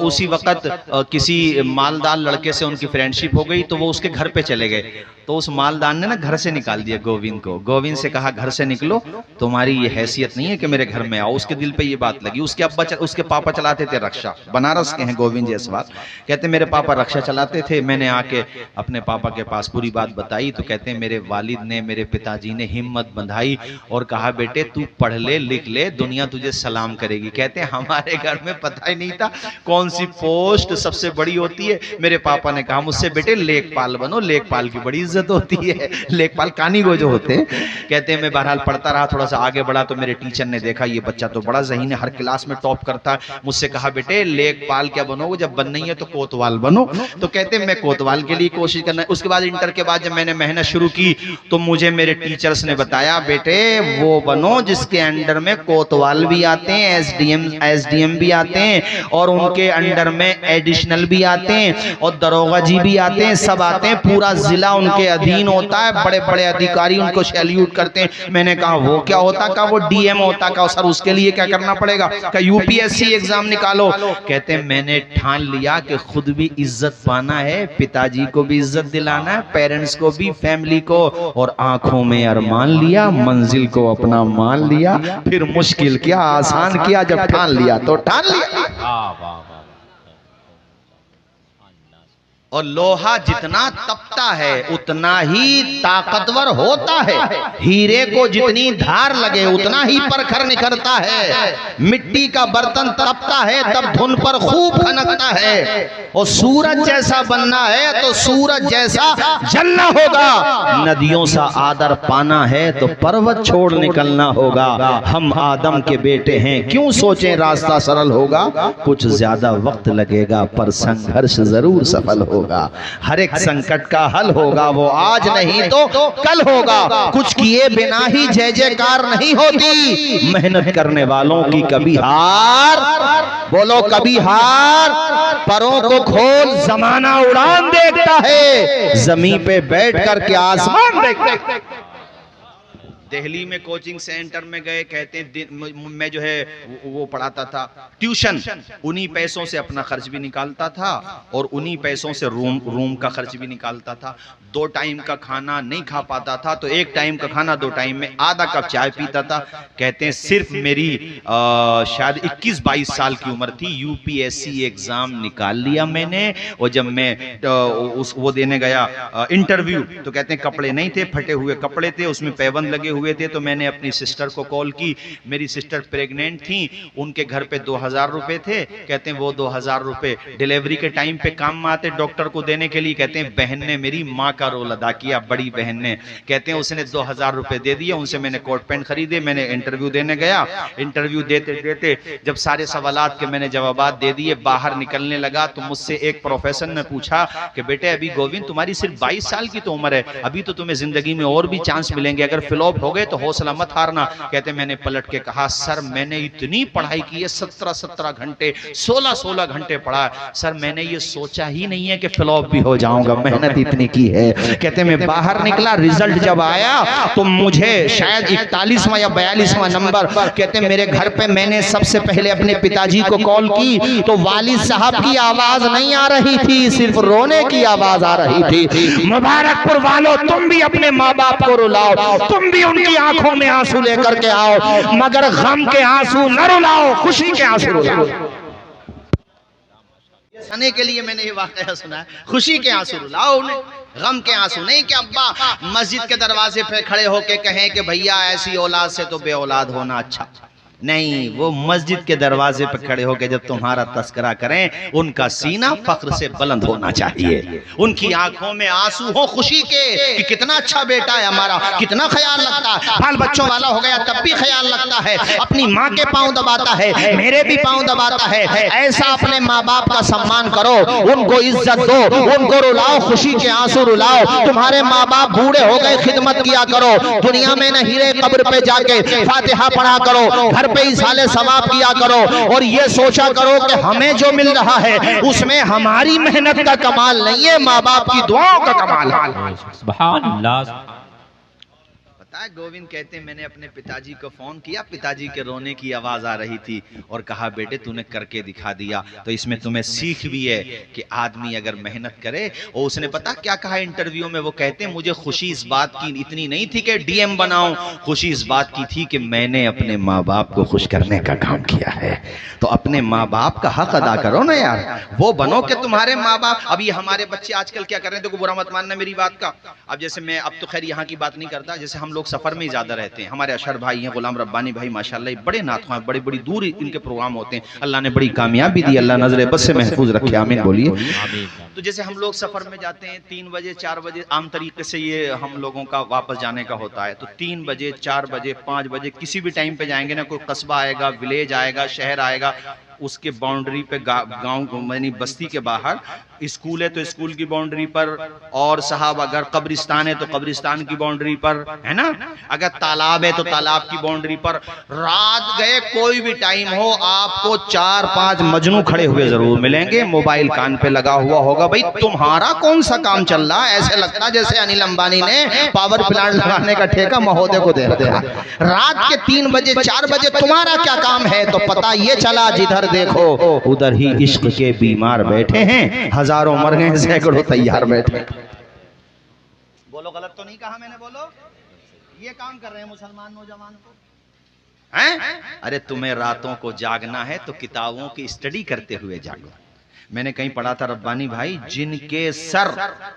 اسی وقت کسی مالدار لڑکے سے ان کی فرینڈشپ ہو گئی تو وہ اس کے گھر پہ چلے گئے، تو اس مالدار نے نا گھر سے نکال دیا گووند کو، گووند سے کہا گھر سے نکلو، تمہاری یہ حیثیت نہیں ہے کہ میرے گھر میں آؤ۔ اس کے دل پہ یہ بات لگی، اس کے پاپا چلاتے تھے رکشا، بنارس کے ہیں گووند جیسوال، کہتے ہیں میرے پاپا رکشا چلاتے تھے، میں نے آ کے اپنے پاپا کے پاس پوری بات بتائی تو کہتے ہیں میرے والد نے، میرے پتا جی نے ہمت بندھائی اور کہا بیٹے تو پڑھ لے لکھ لے، دنیا تجھے سلام کرے گی۔ کہتے ہیں ہمارے گھر میں پتہ ہی نہیں تھا کون سی پوسٹ سب سے بڑی ہوتی ہے۔ میرے پاپا نے کہا مجھ سے بیٹے لیک پال بنو، لیک پال کی بڑی عزت ہوتی ہے، لیک پال کانی گو جو ہوتے ہیں۔ کہتے ہیں میں بہرحال پڑھتا رہا، تھوڑا سا آگے بڑھا تو میرے ٹیچر نے دیکھا یہ بچہ تو بڑا ذہین ہے، ہر کلاس میں ٹاپ کرتا ہے، مجھ سے کہا بیٹے لیک پال کیا بنو گے، جب بن نہیں ہے تو کوتوال بنو۔ تو کہتے ہیں میں کوتوال کے لیے کوشش کرنا۔ اس کے بعد انٹر کے بعد جب میں نے محنت شروع کی تو مجھے میرے ٹیچرز نے بتایا بیٹے وہ بنو جس کے انڈر میں کوتوال بھی آتے ہیں، ایس ڈی ایم بھی آتے ہیں، اور ان کے انڈر میں ایڈیشنل بھی آتے ہیں، اور دروغہ جی بھی آتے ہیں، سب آتے ہیں، پورا ضلع ان کے ادھین ہوتا ہے، بڑے بڑے ادھیکاری ان کو سیلیوٹ کرتے ہیں۔ میں نے کہا وہ کیا ہوتا؟ کہا وہ ڈی ایم ہوتا۔ کہا سر اس کے لیے کیا کرنا پڑے گا؟ کہا U P S C exam نکالو۔ کہتے ہیں میں نے ٹھان لیا کہ خود بھی عزت پانا ہے، پتا جی کو بھی عزت دلانا ہے، پیرنٹس کو بھی، فیملی کو، اور آنکھوں میں ارمان لیا، منزل کو اپنا مان لیا، پھر مشکل کیا آسان کیا، جب ٹھان لیا تو ٹھان لیا۔ اور لوہا جتنا تپتا ہے اتنا ہی طاقتور ہوتا ہے، ہیرے کو جتنی دھار لگے اتنا ہی پرکھر نکھرتا ہے، مٹی کا برتن تپتا ہے تب دھن پر خوب کھنکتا ہے، اور سورج جیسا بننا ہے تو سورج جیسا جلنا ہوگا، ندیوں سا آدر پانا ہے تو پروت چھوڑ نکلنا ہوگا۔ ہم آدم کے بیٹے ہیں کیوں سوچیں راستہ سرل ہوگا، کچھ زیادہ وقت لگے گا پر سنگھرش ضرور سفل ہوگا، ہر ایک سنکٹ کا حل ہوگا، وہ آج نہیں تو کل ہوگا، کچھ کیے بنا ہی جے جے کار نہیں ہوتی، محنت کرنے والوں کی کبھی ہار، بولو کبھی ہار، پروں کو کھول زمانہ اڑان دیکھتا ہے، زمین پہ بیٹھ کر کے آسمان دیکھتا ہے۔ دہلی میں کوچنگ سینٹر میں گئے، کہتے ہیں میں جو ہے وہ پڑھاتا تھا ٹیوشن، انہی پیسوں سے اپنا خرچ بھی نکالتا تھا اور انہی پیسوں سے روم کا خرچ بھی نکالتا تھا، 2 ٹائم کا کھانا نہیں کھا پاتا تھا تو 1 ٹائم کا کھانا 2 ٹائم میں آدھا کپ چائے پیتا تھا۔ کہتے ہیں صرف میری شاید 21-22 سال کی عمر تھی، U P S C exam نکال لیا میں نے، اور جب میں وہ دینے گیا انٹرویو تو کہتے ہیں کپڑے نہیں تھے، پھٹے ہوئے کپڑے تھے، اس میں پیبند لگے ہوئے تھے، تو میں نے اپنی سسٹر کو کال کی، میری سسٹر پریگننٹ تھیں، ان کے گھر پہ 2000 روپے تھے، کہتے ہیں وہ 2000 روپے ڈیلیوری کے ٹائم پہ کام آتے ڈاکٹر کو دینے کے لیے، کہتے ہیں بہن نے میری ماں کا رول ادا کیا، بڑی بہن نے، کہتے ہیں اس نے 2000 روپے دے دیے، ان سے میں نے کوٹ پینٹ خریدے، میں نے انٹرویو دینے گیا، انٹرویو دیتے دیتے جب سارے سوالات کے میں نے جوابات دے دیے، باہر نکلنے لگا تو مجھ سے ایک پروفیسر نے پوچھا کہ بیٹے ابھی گووند تمہاری صرف 22 سال کی تو عمر ہے، ابھی تو تمہیں زندگی میں اور بھی چانس ملیں گے، اگر فلوپ ہو گئے تو حوصلہ مت ہارنا۔ کہتے میں نے پلٹ کے کہا سر میں نے اتنی پڑھائی کی ہے، 17 گھنٹے 16 گھنٹے پڑھا ہے، سر میں نے یہ سوچا ہی نہیں ہے کہ فلوپ بھی ہو جاؤں گا، محنت اتنی کی ہے۔ کہتے میں باہر نکلا، ریزلٹ جب آیا تو مجھے شاید 41واں یا 42واں نمبر، کہتے میرے گھر پہ میں نے سب سے پہلے اپنے پتا جی کو کال کی تو والد صاحب کی آواز نہیں آ رہی تھی، صرف رونے کی آواز آ رہی تھی۔ مبارک پور والوں تم بھی اپنے ماں باپ کو رلاؤ، تم بھی ان کی آنکھوں میں آنسو لے کر کے آؤ، مگر غم کے آنسو نہ رلاؤ، خوشی کے آنسو رلاؤ۔ سنے کے لیے میں نے یہ واقعہ سنا ہے. خوشی کے آنسو رلاؤ انہیں, غم کے آنسو نہیں کہ ابا مسجد کے دروازے پہ کھڑے ہو کے کہیں کہ بھیا ایسی اولاد سے تو بے اولاد ہونا اچھا نہیں. وہ مسجد کے دروازے پہ کھڑے ہو کے جب تمہارا تذکرہ کریں ان کا سینہ فخر سے بلند ہونا چاہیے, ان کی آنکھوں میں آنسو ہو خوشی کے کہ کتنا اچھا بیٹا ہے ہمارا, کتنا خیال رکھتا ہے, بال بچوں والا ہو گیا تب بھی خیال رکھتا ہے, اپنی ماں کے پاؤں دباتا ہے, میرے بھی پاؤں دباتا ہے. ایسا اپنے ماں باپ کا سمان کرو, ان کو عزت دو, ان کو رلاؤ, خوشی کے آنسو رلاؤ. تمہارے ماں باپ بوڑھے ہو گئے خدمت کیا کرو, دنیا میں نہ ہیرے قبر پہ جا کے فاتحہ پڑھا کرو, گھر پہ اِسالِ ثواب کیا کرو, اور یہ سوچا کرو کہ ہمیں جو مل رہا ہے اس میں ہماری محنت کا کمال نہیں ہے, ماں باپ کی دعاؤں کا کمال ہے. سبحان اللہ. پتہ ہے گووند کہتے ہیں میں نے اپنے پتاجی کو فون کیا, پتاجی کے رونے کی آواز آ رہی تھی اور کہا بیٹے تو نے کر کے دکھا دیا. تو اس میں تمہیں سیکھ بھی ہے کہ آدمی اگر محنت کرے. اور اس نے پتہ کیا کہا انٹرویو میں, وہ کہتے ہیں مجھے خوشی اس بات کی اتنی نہیں تھی کہ ڈی ایم بناؤں, خوشی اس بات کی تھی کہ میں نے اپنے ماں باپ کو خوش کرنے کا کام کیا ہے. تو اپنے ماں باپ کا حق ادا کرو نا یار, وہ بنو کہ تمہارے ماں باپ. اب یہ ہمارے بچے آج کل کیا کر رہے ہیں, دیکھو برا مت ماننا میری بات کا. اب جیسے میں اب تو خیر یہاں کی بات نہیں کرتا, جیسے ہم لوگ سفر میں ہی زیادہ رہتے ہیں, ہمارے اشر بھائی ہیں, غلام ربانی بھائی ماشاءاللہ بڑے ناتخواں ہیں, بڑی بڑی دور ان کے پروگرام ہوتے ہیں, اللہ نے بڑی کامیابی دی, اللہ نظر بس سے محفوظ رکھے, آمین بولیے. تو جیسے ہم لوگ سفر میں جاتے ہیں 3 بجے 4 بجے عام طریقے سے یہ ہم لوگوں کا واپس جانے کا ہوتا ہے, تو 3 بجے 4 بجے 5 بجے کسی بھی ٹائم پہ جائیں گے نا, کوئی قصبہ آئے گا, ولیج آئے گا, شہر آئے گا, اس کے باؤنڈری پہ گاؤں یعنی بستی کے باہر اسکول ہے تو اسکول کی باؤنڈری پر, اور صاحب اگر قبرستان ہے تو قبرستان کی باؤنڈری پر ہے نا, اگر تالاب ہے تو تالاب کی باؤنڈری پر. رات گئے کوئی بھی ٹائم ہو آپ کو 4-5 مجنو کھڑے ہوئے ضرور ملیں گے, موبائل کان پہ لگا ہوا ہوگا. بھئی تمہارا کون سا کام چل رہا ہے؟ ایسے لگتا جیسے انل امبانی نے پاور پلانٹ لگانے کا ٹھیکہ مہودے کو دے رہے ہیں. رات کے 3 بجے 4 بجے تمہارا کیا کام ہے؟ تو پتہ یہ چلا جدھر دیکھو ادھر ہی عشق کے بیمار بیٹھے ہیں, ہزاروں مر گئے سینکڑوں تیار بیٹھے. بولو غلط تو نہیں کہا میں نے؟ بولو یہ کام کر رہے ہیں مسلمان نوجوان کو. ارے تمہیں راتوں کو جاگنا ہے تو کتابوں کی اسٹڈی کرتے ہوئے جاگو. میں نے کہیں پڑھا تھا ربانی بھائی, جن کے سر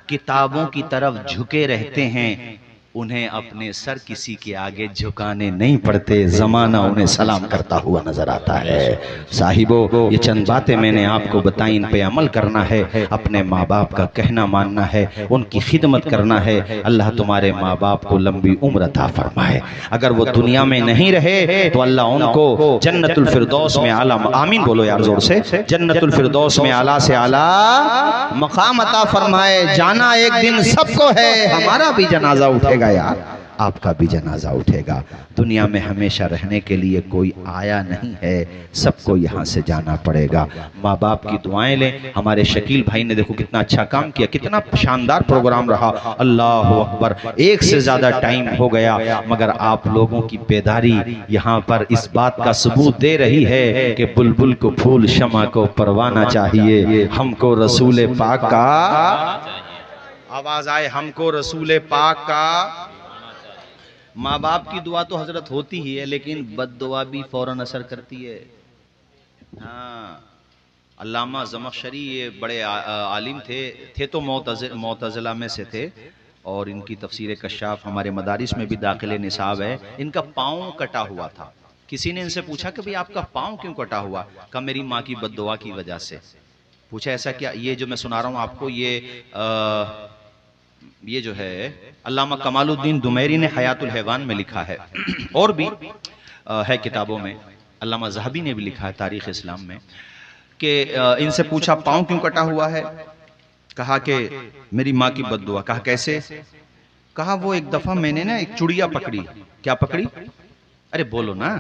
کتابوں کی طرف جھکے رہتے ہیں انہیں اپنے سر کسی کے آگے جھکانے نہیں پڑتے, زمانہ انہیں سلام کرتا ہوا نظر آتا ہے. صاحبو یہ چند باتیں میں نے آپ کو بتائیں, ان پہ عمل کرنا ہے, اپنے ماں باپ کا کہنا ماننا ہے, ان کی خدمت کرنا ہے. اللہ تمہارے ماں باپ کو لمبی عمر عطا فرمائے. اگر وہ دنیا میں نہیں رہے تو اللہ ان کو جنت الفردوس میں اعلیٰ, آمین بولو یار زور سے, جنت الفردوس میں اعلیٰ سے اعلیٰ مقام عطا فرمائے. جانا ایک دن سب کو ہے, ہمارا بھی جنازہ اٹھے گا یار, آپ کا بھی جنازہ اٹھے گا. دنیا میں ہمیشہ رہنے کے لیے کوئی آیا نہیں ہے, سب کو یہاں سے جانا پڑے گا. ماں باپ کی دعائیں لیں. ہمارے شکیل بھائی نے دیکھو کتنا اچھا کام کیا, کتنا شاندار پروگرام رہا, اللہ اکبر. 1 سے زیادہ ٹائم ہو گیا, مگر آپ لوگوں کی بیداری یہاں پر اس بات کا ثبوت دے رہی ہے کہ بلبل کو پھول شمع کو پروانہ چاہیے, ہم کو رسول پاک کا, آواز آئے, ہم کو رسول پاک کا. ماں باپ کی دعا تو حضرت ہوتی ہی ہے, لیکن بد دعا بھی فوراً اثر کرتی ہے. ہاں, علامہ زمخشری یہ بڑے عالم تھے تو معتزلہ میں سے تھے, اور ان کی تفسیر کشاف ہمارے مدارس میں بھی داخل نصاب ہے. ان کا پاؤں کٹا ہوا تھا. کسی نے ان سے پوچھا کہ بھئی آپ کا پاؤں کیوں کٹا ہوا؟ کہا میری ماں کی بد دعا کی وجہ سے. پوچھا ایسا کیا؟ یہ جو میں سنا رہا ہوں آپ کو, یہ جو ہے علامہ کمال الدین دمیری نے حیات الحیوان میں لکھا ہے, اور بھی ہے کتابوں میں, علامہ ذہبی نے بھی لکھا ہے تاریخ اسلام میں, کہ ان سے پوچھا پاؤں کیوں کٹا ہوا ہے؟ کہا کہ میری ماں کی بد دعا. کہا کیسے؟ کہا وہ ایک دفعہ میں نے نا ایک چڑیا پکڑی. کیا پکڑی؟ ارے بولو نا.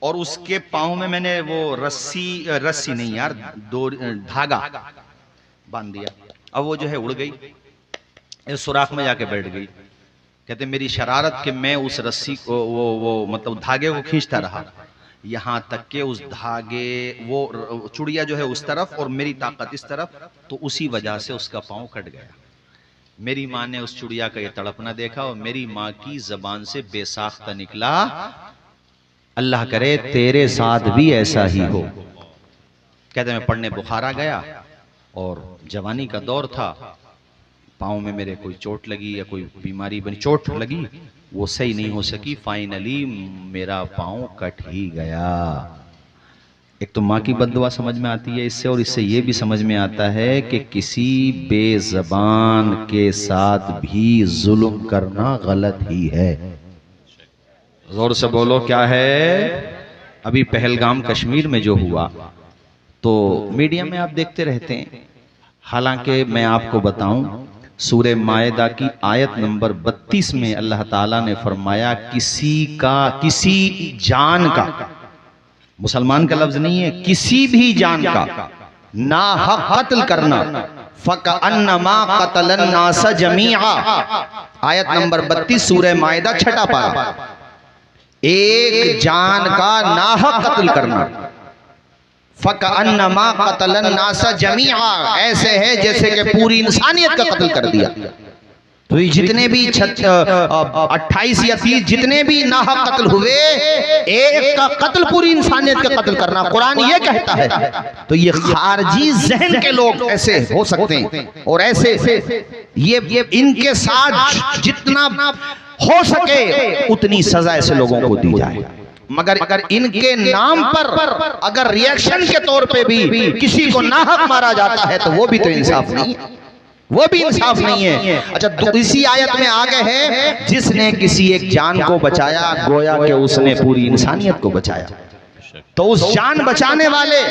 اور اس کے پاؤں میں نے وہ رسی نہیں یار, دھاگا باندھ دیا. اب وہ جو ہے اڑ گئی, سوراخ میں جا کے بیٹھ گئی. کہتے میری شرارت کہ میں اس رسی کو وہ مطلب دھاگے کو کھینچتا رہا, یہاں تک کہ اس دھاگے, وہ چڑیا جو ہے اس طرف اور میری طاقت اس طرف, تو اسی وجہ سے اس کا پاؤں کٹ گیا. میری ماں نے اس چڑیا کا یہ تڑپنا دیکھا, اور میری ماں کی زبان سے بے ساختہ نکلا, اللہ کرے تیرے ساتھ بھی ایسا ہی ہو. کہتے میں پڑھنے بخارا گیا اور جوانی کا دور تھا، پاؤں میں میرے کوئی چوٹ لگی یا کوئی بیماری بنی، چوٹ لگی وہ صحیح نہیں ہو سکی، فائنلی میرا پاؤں کٹ ہی گیا۔ ایک تو ماں کی بد دعا سمجھ میں آتی ہے اس سے، اور اس سے یہ بھی سمجھ میں آتا ہے کہ کسی بے زبان کے ساتھ بھی ظلم کرنا غلط ہی ہے۔ زور سے بولو کیا ہے؟ ابھی پہلگام کشمیر میں جو ہوا تو میڈیا میں آپ دیکھتے رہتے ہیں، حالانکہ میں آپ کو بتاؤں سورہ مائدہ کی آیت نمبر 32 میں اللہ تعالیٰ نے فرمایا کسی جان کا، مسلمان کا لفظ نہیں ہے، کسی بھی جان کا ناحق قتل کرنا فَكَأَنَّمَا قَتَلَ النَّاسَ جَمِيعًا، آیت نمبر 32 سورہ مائدہ چھٹا پارہ، ایک جان کا ناحق قتل کرنا فَكَأَنَّمَا قَتَلَ النَّاسَ جَمِيعًا، ایسے ہے جیسے کہ پوری انسانیت کا قتل کر دیا۔ تو یہ جتنے بھی 28 یا 30 جتنے بھی ناحق قتل ہوئے، ایک کا قتل پوری انسانیت کا قتل کرنا قرآن یہ کہتا ہے۔ تو یہ خارجی ذہن کے لوگ ایسے ہو سکتے ہیں، اور ایسے یہ ان کے ساتھ جتنا ہو سکے اتنی سزا ایسے لوگوں کو دی جائے، مگر ان کے نام پر اگر ریئیکشن کے طور پہ بھی کسی کو ناحق مارا جاتا ہے تو وہ بھی تو انصاف نہیں ہے، وہ بھی انصاف نہیں ہے۔ اچھا اسی آیت میں آگے ہے جس نے کسی ایک جان کو بچایا گویا کہ اس نے پوری انسانیت کو بچایا۔ تو اس جان بچانے والے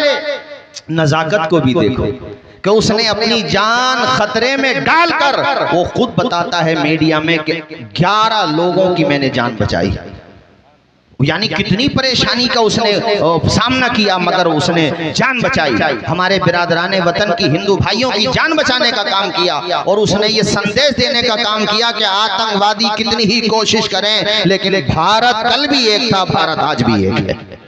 نزاکت کو بھی دیکھو کہ اس نے اپنی جان خطرے میں ڈال کر وہ خود بتاتا ہے میڈیا میں کہ 11 لوگوں کی میں نے جان بچائی، یعنی کتنی پریشانی کا اس نے سامنا کیا مگر اس نے جان بچائی۔ ہمارے برادران وطن کی ہندو بھائیوں کی جان بچانے کا کام کیا، اور اس نے یہ سندیش دینے کا کام کیا کہ آتنکوادی کتنی ہی کوشش کریں لیکن بھارت کل بھی ایک تھا، بھارت آج بھی ایک ہے۔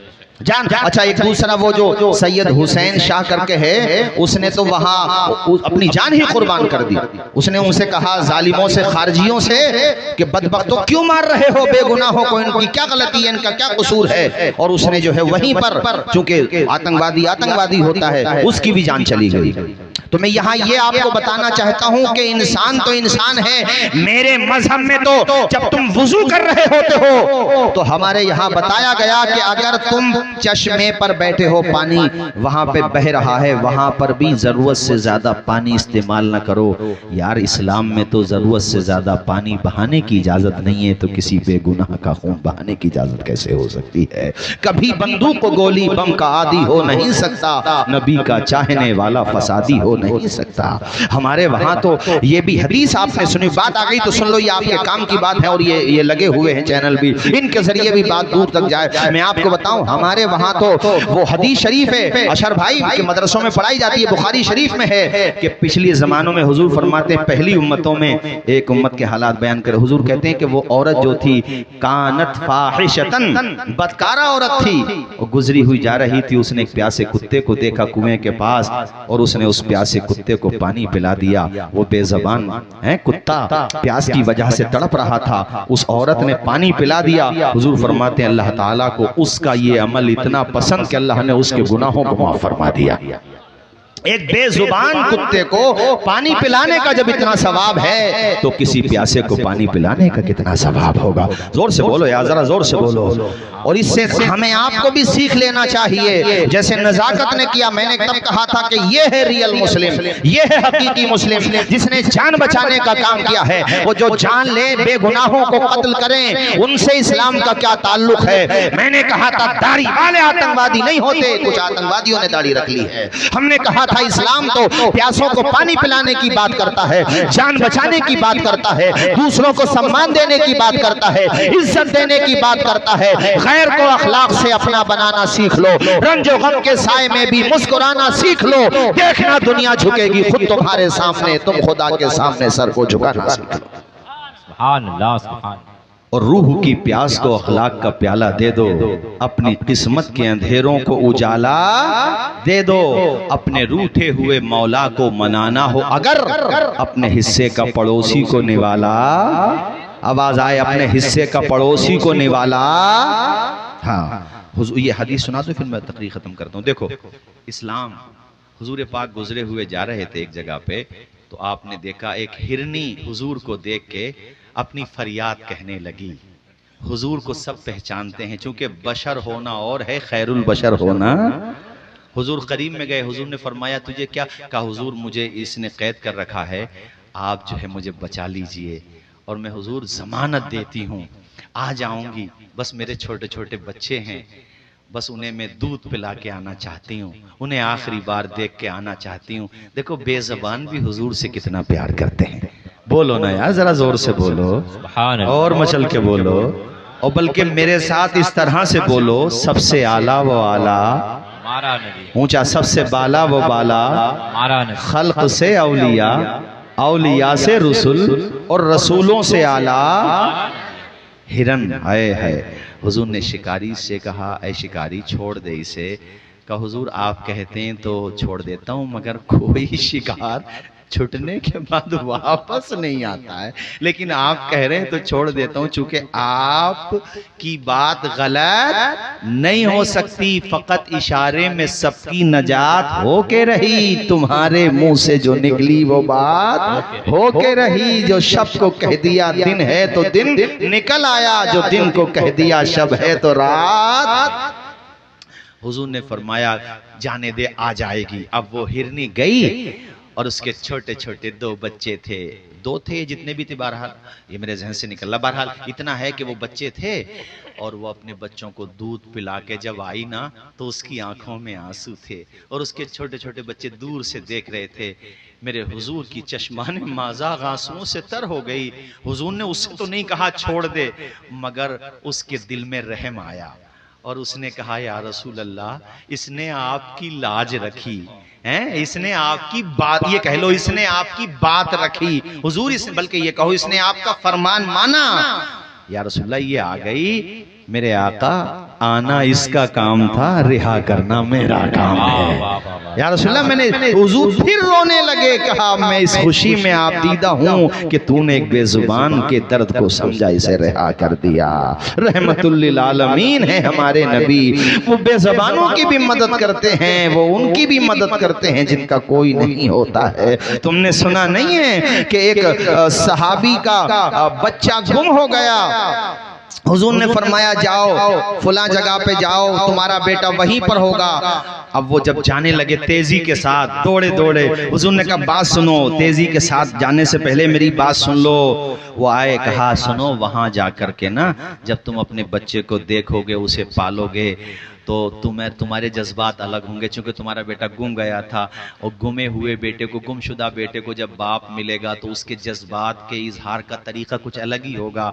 جان اچھا ایک دوسرا وہ جو سید حسین شاہ کر کے ہے، اس نے تو وہاں اپنی جان ہی قربان کر دی۔ اس نے ان سے کہا ظالموں سے، خارجیوں سے کہ بدبختوں کیوں مار رہے ہو بے گناہوں کو، ان کی کیا غلطی ہے، ان کا کیا قصور ہے، اور اس نے جو ہے وہیں پر چونکہ آتنکوادی ہوتا ہے اس کی بھی جان چلی گئی۔ تو میں یہاں یہ آپ کو بتانا چاہتا ہوں کہ انسان تو انسان ہے۔ میرے مذہب میں تو جب تم وضو کر رہے ہوتے ہو تو ہمارے یہاں بتایا گیا کہ اگر تم چشمے پر بیٹھے ہو، پانی وہاں پہ بہ رہا ہے، وہاں پر بھی ضرورت سے زیادہ پانی استعمال نہ کرو۔ یار اسلام میں تو ضرورت سے زیادہ پانی بہانے کی اجازت نہیں ہے، تو کسی بے گناہ کا خون بہانے کی اجازت کیسے ہو سکتی ہے؟ کبھی بندوق کو گولی بم کا عادی ہو نہیں سکتا، نبی کا چاہنے والا فسادی ہو نہیں سکتا۔ ہمارے وہاں تو یہ بھی حدیث آپ نے سنی، بات آ گئی تو سن لو، یہ آپ کے کام کی بات ہے، اور یہ لگے ہوئے ہیں چینل بھی، ان کے ذریعے بھی بات دور تک جائے۔ میں آپ کو بتاؤں ہمارے وہاں تو وہ حدیث شریف ہے، اشر بھائی کے مدرسوں میں پڑھائی جاتی ہے، بخاری شریف میں ہے کہ پچھلی زمانوں میں حضور فرماتے ہیں پہلی امتوں میں ایک امت کے حالات بیان کرے، حضور کہتے ہیں کہ وہ عورت جو تھی کانت فاحشتن، بدکارہ عورت تھی، وہ گزری ہوئی جا رہی تھی، اس نے ایک پیاسے کتے کو دیکھا کنویں کے پاس، اور اس نے اس پیاسے کتے کو پانی پلا دیا۔ وہ بے زبان ہے کتا، پیاس کی وجہ سے تڑپ رہا تھا، اس عورت نے پانی پلا دیا۔ حضور فرماتے ہیں اللہ تعالیٰ کو اس کا یہ عمل اتنا پسند کہ اللہ نے اس کے گناہوں کو معاف فرما دیا۔ ایک بے زبان کتے کو پانی پلانے کا جب اتنا ثواب ہے تو کسی پیاسے کو پانی پلانے کا کتنا ثواب ہوگا؟ زور سے بولو یا ذرا زور سے بولو۔ اور اس سے ہمیں آپ کو بھی سیکھ لینا چاہیے، جیسے نزاکت نے کیا۔ میں نے تب کہا تھا کہ یہ ہے ریئل مسلم، یہ ہے حقیقی مسلم، جس نے جان بچانے کا کام کیا ہے۔ وہ جو جان لے، بے گناہوں کو قتل کریں، ان سے اسلام کا کیا تعلق ہے؟ میں نے کہا تھا داڑھی والے آتنکوادی نہیں ہوتے، کچھ آتنکوادیوں نے داڑھی رکھ لی ہے۔ ہم نے کہا اسلام تو پیاسوں کو پانی پلانے کی بات کرتا ہے، جان بچانے کی بات کرتا ہے، دوسروں کو سمان دینے کی بات کرتا ہے، عزت دینے کی بات کرتا ہے۔ غیر کو اخلاق سے اپنا بنانا سیکھ لو، رنج و غم کے سائے میں بھی مسکرانا سیکھ لو، دیکھنا دنیا جھکے گی خود تمہارے سامنے، تم خدا کے سامنے سر کو جھکانا سیکھ لو۔ سبحان اللہ سبحان اللہ۔ اور روح کی پیاس کو اخلاق کا پیالہ دے دو، اپنی قسمت کے اندھیروں کو اجالا دے دو۔ اپنے روٹھے ہوئے مولا کو منانا ہو اگر، اپنے حصے کا پڑوسی کو نوالا، آواز آئے، اپنے حصے کا پڑوسی کو نوالا۔ ہاں حضور یہ حدیث سنا تو پھر میں تقریر ختم کرتا ہوں. دیکھو اسلام، حضور پاک گزرے ہوئے جا رہے تھے ایک جگہ پہ، تو آپ نے دیکھا ایک ہرنی حضور کو دیکھ کے اپنی فریاد کہنے لگی. حضور کو سب پہچانتے ہیں چونکہ بشر ہونا اور ہے خیر البشر ہونا. حضور قریب میں گئے، حضور نے فرمایا تجھے کیا؟ کہا حضور مجھے اس نے قید کر رکھا ہے، آپ جو ہے مجھے بچا لیجئے، اور میں حضور ضمانت دیتی ہوں آ جاؤں گی، بس میرے چھوٹے چھوٹے بچے ہیں، بس انہیں میں دودھ پلا کے آنا چاہتی ہوں، انہیں آخری بار دیکھ کے آنا چاہتی ہوں. دیکھو بے زبان بھی حضور سے کتنا پیار کرتے ہیں. بولو نا یار، ذرا زور سے بولو سبحان اللہ. اور مچل کے بولو، اور بلکہ میرے ساتھ اس طرح سے بولو، سب سے اعلیٰ و اعلیٰ، ہمارا نبی، اونچا سب سے بالا و بالا، ہمارا نبی، خلق سے اولیاء، اولیاء سے رسول، اور رسولوں سے اعلیٰ ہرن. آئے ہے حضور نے شکاری سے کہا اے شکاری چھوڑ دے اسے. کہا حضور آپ کہتے ہیں تو چھوڑ دیتا ہوں، مگر کوئی شکار چھٹنے کے بعد واپس نہیں آتا ہے، لیکن آپ کہہ رہے ہیں تو چھوڑ دیتا ہوں، چونکہ آپ کی بات غلط نہیں ہو سکتی. فقط اشارے میں سب کی نجات ہو کے رہی، تمہارے منہ سے جو نکلی وہ بات ہو کے رہی. جو شب کو کہہ دیا دن ہے تو دن نکل آیا، جو دن کو کہہ دیا شب ہے تو رات. حضور نے فرمایا جانے دے آ جائے گی. اب وہ ہرنی گئی اور اس کے چھوٹے چھوٹے دو بچے تھے، دو تھے جتنے بھی تھے، بہرحال یہ میرے ذہن سے نکلا، بہرحال اتنا ہے کہ وہ بچے تھے، اور وہ اپنے بچوں کو دودھ پلا کے جب آئی نا تو اس کی آنکھوں میں آنسو تھے، اور اس کے چھوٹے چھوٹے بچے دور سے دیکھ رہے تھے. میرے حضور کی چشمان مازاغ آنسوؤں سے تر ہو گئی. حضور نے اس سے تو نہیں کہا چھوڑ دے، مگر اس کے دل میں رحم آیا، اور اس نے کہا یا رسول اللہ اس نے آپ کی لاج رکھی، اس نے آپ کی بات، یہ کہہ لو اس نے آپ کی بات رکھی. حضور اس نے، بلکہ یہ کہو اس نے آپ کا فرمان مانا. یا رسول اللہ یہ آ گئی، میرے آقا آنا اس کا کام تھا، رہا کرنا میرا کام ہے. یا رسول اللہ میں نے، حضور پھر رونے لگے. کہا میں اس خوشی میں آپ دیدہ ہوں کہ تو نے ایک بے زبان کے درد کو سمجھا، اسے رہا کر دیا. رحمت للعالمین ہے ہمارے نبی، وہ بے زبانوں کی بھی مدد کرتے ہیں، وہ ان کی بھی مدد کرتے ہیں جن کا کوئی نہیں ہوتا ہے. تم نے سنا نہیں ہے کہ ایک صحابی کا بچہ گم ہو گیا، حضور نے فرمایا جاؤ فلاں جگہ پہ جاؤ، تمہارا بیٹا وہیں پر ہوگا. اب وہ جب جانے لگے تیزی کے ساتھ، دوڑے دوڑے، حضور نے کہا بات سنو، تیزی کے ساتھ جانے سے پہلے میری بات سن لو. وہ آئے، کہا سنو، وہاں جا کر کے نا جب تم اپنے بچے کو دیکھو گے، اسے پالو گے، تو تمہارے جذبات الگ ہوں گے، چونکہ تمہارا بیٹا گم گیا تھا، اور گمے ہوئے بیٹے کو، گم شدہ بیٹے کو جب باپ ملے گا تو اس کے جذبات کے اظہار کا طریقہ کچھ الگ ہی ہوگا.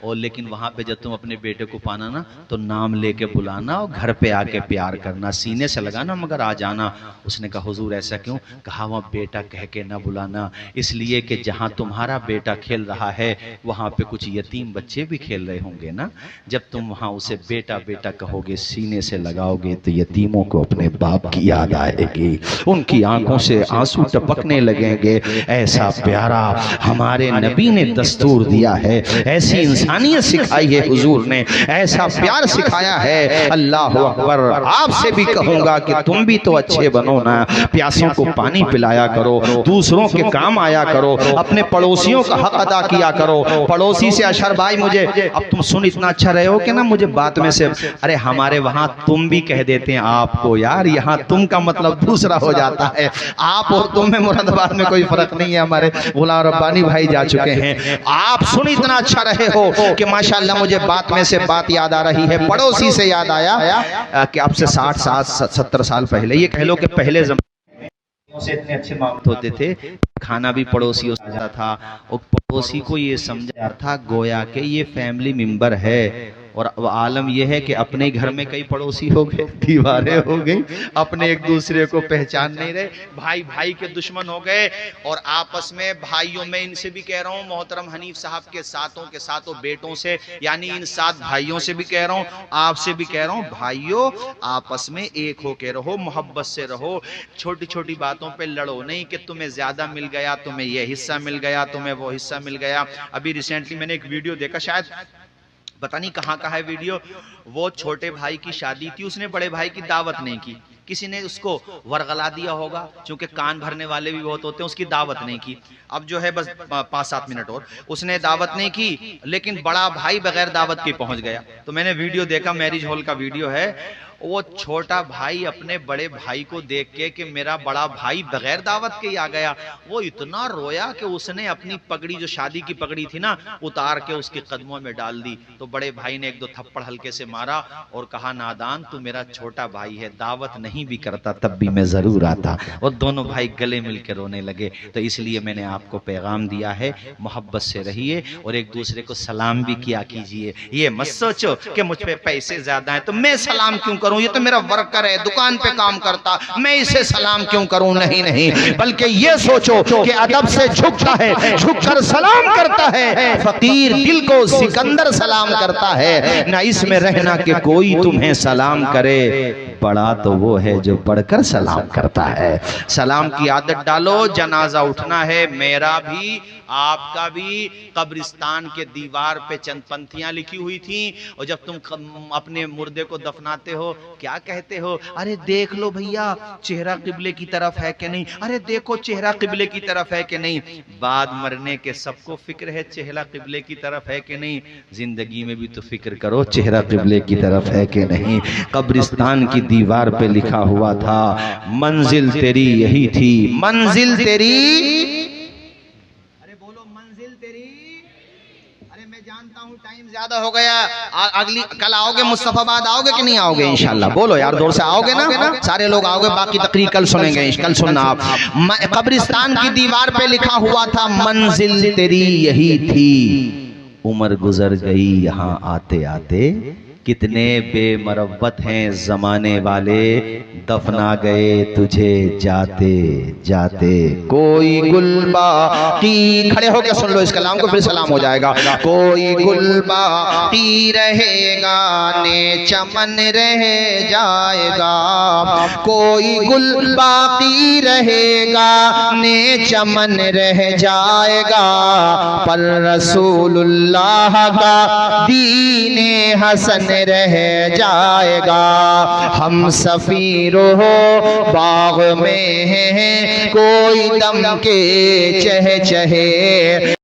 اور لیکن وہاں پہ جب تم اپنے بیٹے کو پانا نا تو نام لے کے بلانا، اور گھر پہ آ کے پیار کرنا، سینے سے لگانا، مگر آ جانا. اس نے کہا حضور ایسا کیوں؟ کہا وہاں بیٹا کہہ کے نہ بلانا، اس لیے کہ جہاں تمہارا بیٹا کھیل رہا ہے وہاں پہ کچھ یتیم بچے بھی کھیل رہے ہوں گے نا. جب تم وہاں اسے بیٹا بیٹا کہو گے، سینے سے لگاؤ گے، تو یتیموں کو اپنے باپ کی یاد آئے گی، ان کی آنکھوں سے آنسو ٹپکنے لگیں گے. ایسا پیارا ہمارے نبی نے دستور دیا ہے، ایسی انسانیت سکھائی ہے حضور نے، ایسا پیار سکھایا ہے. اللہ اکبر. آپ سے بھی کہوں گا کہ تم بھی تو اچھے بنو نا، پیاسوں کو پانی پلایا کرو، دوسروں کے کام آیا کرو، اپنے پڑوسیوں کا حق ادا کیا کرو. پڑوسی سے اشر بھائی مجھے، اب تم سن اتنا اچھا رہے ہو کہ نا مجھے بات میں سے، ارے ہمارے وہاں تم بھی کہہ دیتے ہیں آپ کو، یار یہاں تم کا مطلب دوسرا ہو جاتا ہے. آپ اور تم میں مراد بات میں کوئی فرق نہیں ہے. ہمارے غلام ربانی بھائی جا چکے ہیں. آپ سن اتنا اچھا رہے ہو کہ ماشاءاللہ مجھے بات میں سے بات یاد آ رہی ہے. پڑوسی سے یاد آیا کہ اب سے 60-70 سال پہلے، یہ کہہ لو کہ پہلے زمانے سے اتنے اچھے معاملات ہوتے تھے، کھانا بھی پڑوسیوں سے آتا تھا، اور پڑوسی کو یہ سمجھا تھا گویا کہ یہ فیملی ممبر ہے. اور عالم یہ ہے کہ اپنے گھر میں کئی پڑوسی ہو گئے، دیواریں ہو گئی، اپنے ایک دوسرے کو پہچان نہیں رہے، بھائی بھائی کے دشمن ہو گئے. اور آپس میں بھائیوں میں، ان سے بھی کہہ رہا ہوں محترم حنیف صاحب کے ساتوں بیٹوں سے، یعنی ان 7 بھائیوں سے بھی کہہ رہا ہوں، آپ سے بھی کہہ رہا ہوں، بھائیوں آپس میں ایک ہو کے رہو، محبت سے رہو. چھوٹی چھوٹی باتوں پہ لڑو نہیں کہ تمہیں زیادہ مل گیا، تمہیں یہ حصہ مل گیا، تمہیں وہ حصہ مل گیا. ابھی ریسنٹلی میں نے ایک ویڈیو دیکھا، شاید پتہ نہیں کہاں کا ہے ویڈیو. وہ چھوٹے بھائی کی شادی تھی, اس نے بڑے بھائی کی دعوت نہیں کی, کسی نے اس کو ورغلا دیا ہوگا, چونکہ کان بھرنے والے بھی بہت ہوتے ہیں, اس کی دعوت نہیں کی. اب جو ہے بس 5-7 منٹ اور, اس نے دعوت نہیں کی, لیکن بڑا بھائی بغیر دعوت کے پہنچ گیا. تو میں نے ویڈیو دیکھا, میرج ہال کا ویڈیو ہے, وہ چھوٹا بھائی اپنے بڑے بھائی کو دیکھ کے کہ میرا بڑا بھائی بغیر دعوت کے ہی آ گیا, وہ اتنا رویا کہ اس نے اپنی پگڑی, جو شادی کی پگڑی تھی نا, اتار کے اس کے قدموں میں ڈال دی. تو بڑے بھائی نے 1-2 تھپڑ ہلکے سے مارا اور کہا, نادان تو میرا چھوٹا بھائی ہے, دعوت نہیں بھی کرتا تب بھی میں ضرور آتا. اور دونوں بھائی گلے مل کے رونے لگے. تو اس لیے میں نے آپ کو پیغام دیا ہے, محبت سے رہیے اور ایک دوسرے کو سلام بھی کیا کیجئے. یہ مت سوچو کہ مجھ پہ پیسے زیادہ ہیں تو میں سلام کیوں کروں, یہ تو میرا ورکر ہے, دکان پہ کام کرتا, میں اسے سلام کیوں کروں. نہیں نہیں, بلکہ یہ سوچو کہ ادب سے جھکتا ہے, جھک کر سلام کرتا ہے. فقیر دل کو سکندر سلام کرتا ہے, نہ اس میں رہنا کہ کوئی تمہیں سلام کرے, بڑا تو وہ ہے جو بڑھ کر سلام کرتا ہے. سلام کی عادت ڈالو. جنازہ اٹھنا ہے, میرا بھی آپ کا بھی. قبرستان کے دیوار پہ چند پنتیاں لکھی ہوئی تھیں, اور جب تم اپنے مردے کو دفناتے ہو کیا کہتے ہو, ارے دیکھ لو بھیا چہرہ قبلے کی طرف ہے کہ نہیں, ارے دیکھو چہرہ قبلے کی طرف ہے کہ نہیں. بعد مرنے کے سب کو فکر ہے چہرہ قبلے کی طرف ہے کہ نہیں, زندگی میں بھی تو فکر کرو چہرہ قبلے کی طرف ہے کہ نہیں. قبرستان کی دیوار پہ لکھا ہوا تھا, منزل تیری یہی تھی, منزل تیری, ارے بولو منزل تیری. ارے میں جانتا ہوں ٹائم زیادہ ہو گیا, اگلی کل آؤ گے مصطفیٰ آباد, آؤ گے کہ نہیں آؤ گے انشاءاللہ, بولو یار دور سے آؤ گے نا, سارے لوگ آؤ گے, باقی تقریر کل سنیں گے, کل سننا آپ. قبرستان کی دیوار پہ لکھا ہوا تھا, منزل تیری یہی تھی, عمر گزر گئی یہاں آتے آتے, کتنے بے مروت ہیں زمانے والے, دفنا گئے تجھے جاتے جاتے. کوئی گل باقی, کھڑے ہو کے سن لو اس کلام کو پھر سلام ہو جائے گا. کوئی گل باقی رہے گا نے چمن رہ جائے گا, کوئی گل باقی رہے گا نے چمن رہ جائے گا, پر رسول اللہ کا دین حسن رہ جائے گا. ہم سفیر ہو باغ میں ہیں, کوئی دم کے چہ چہے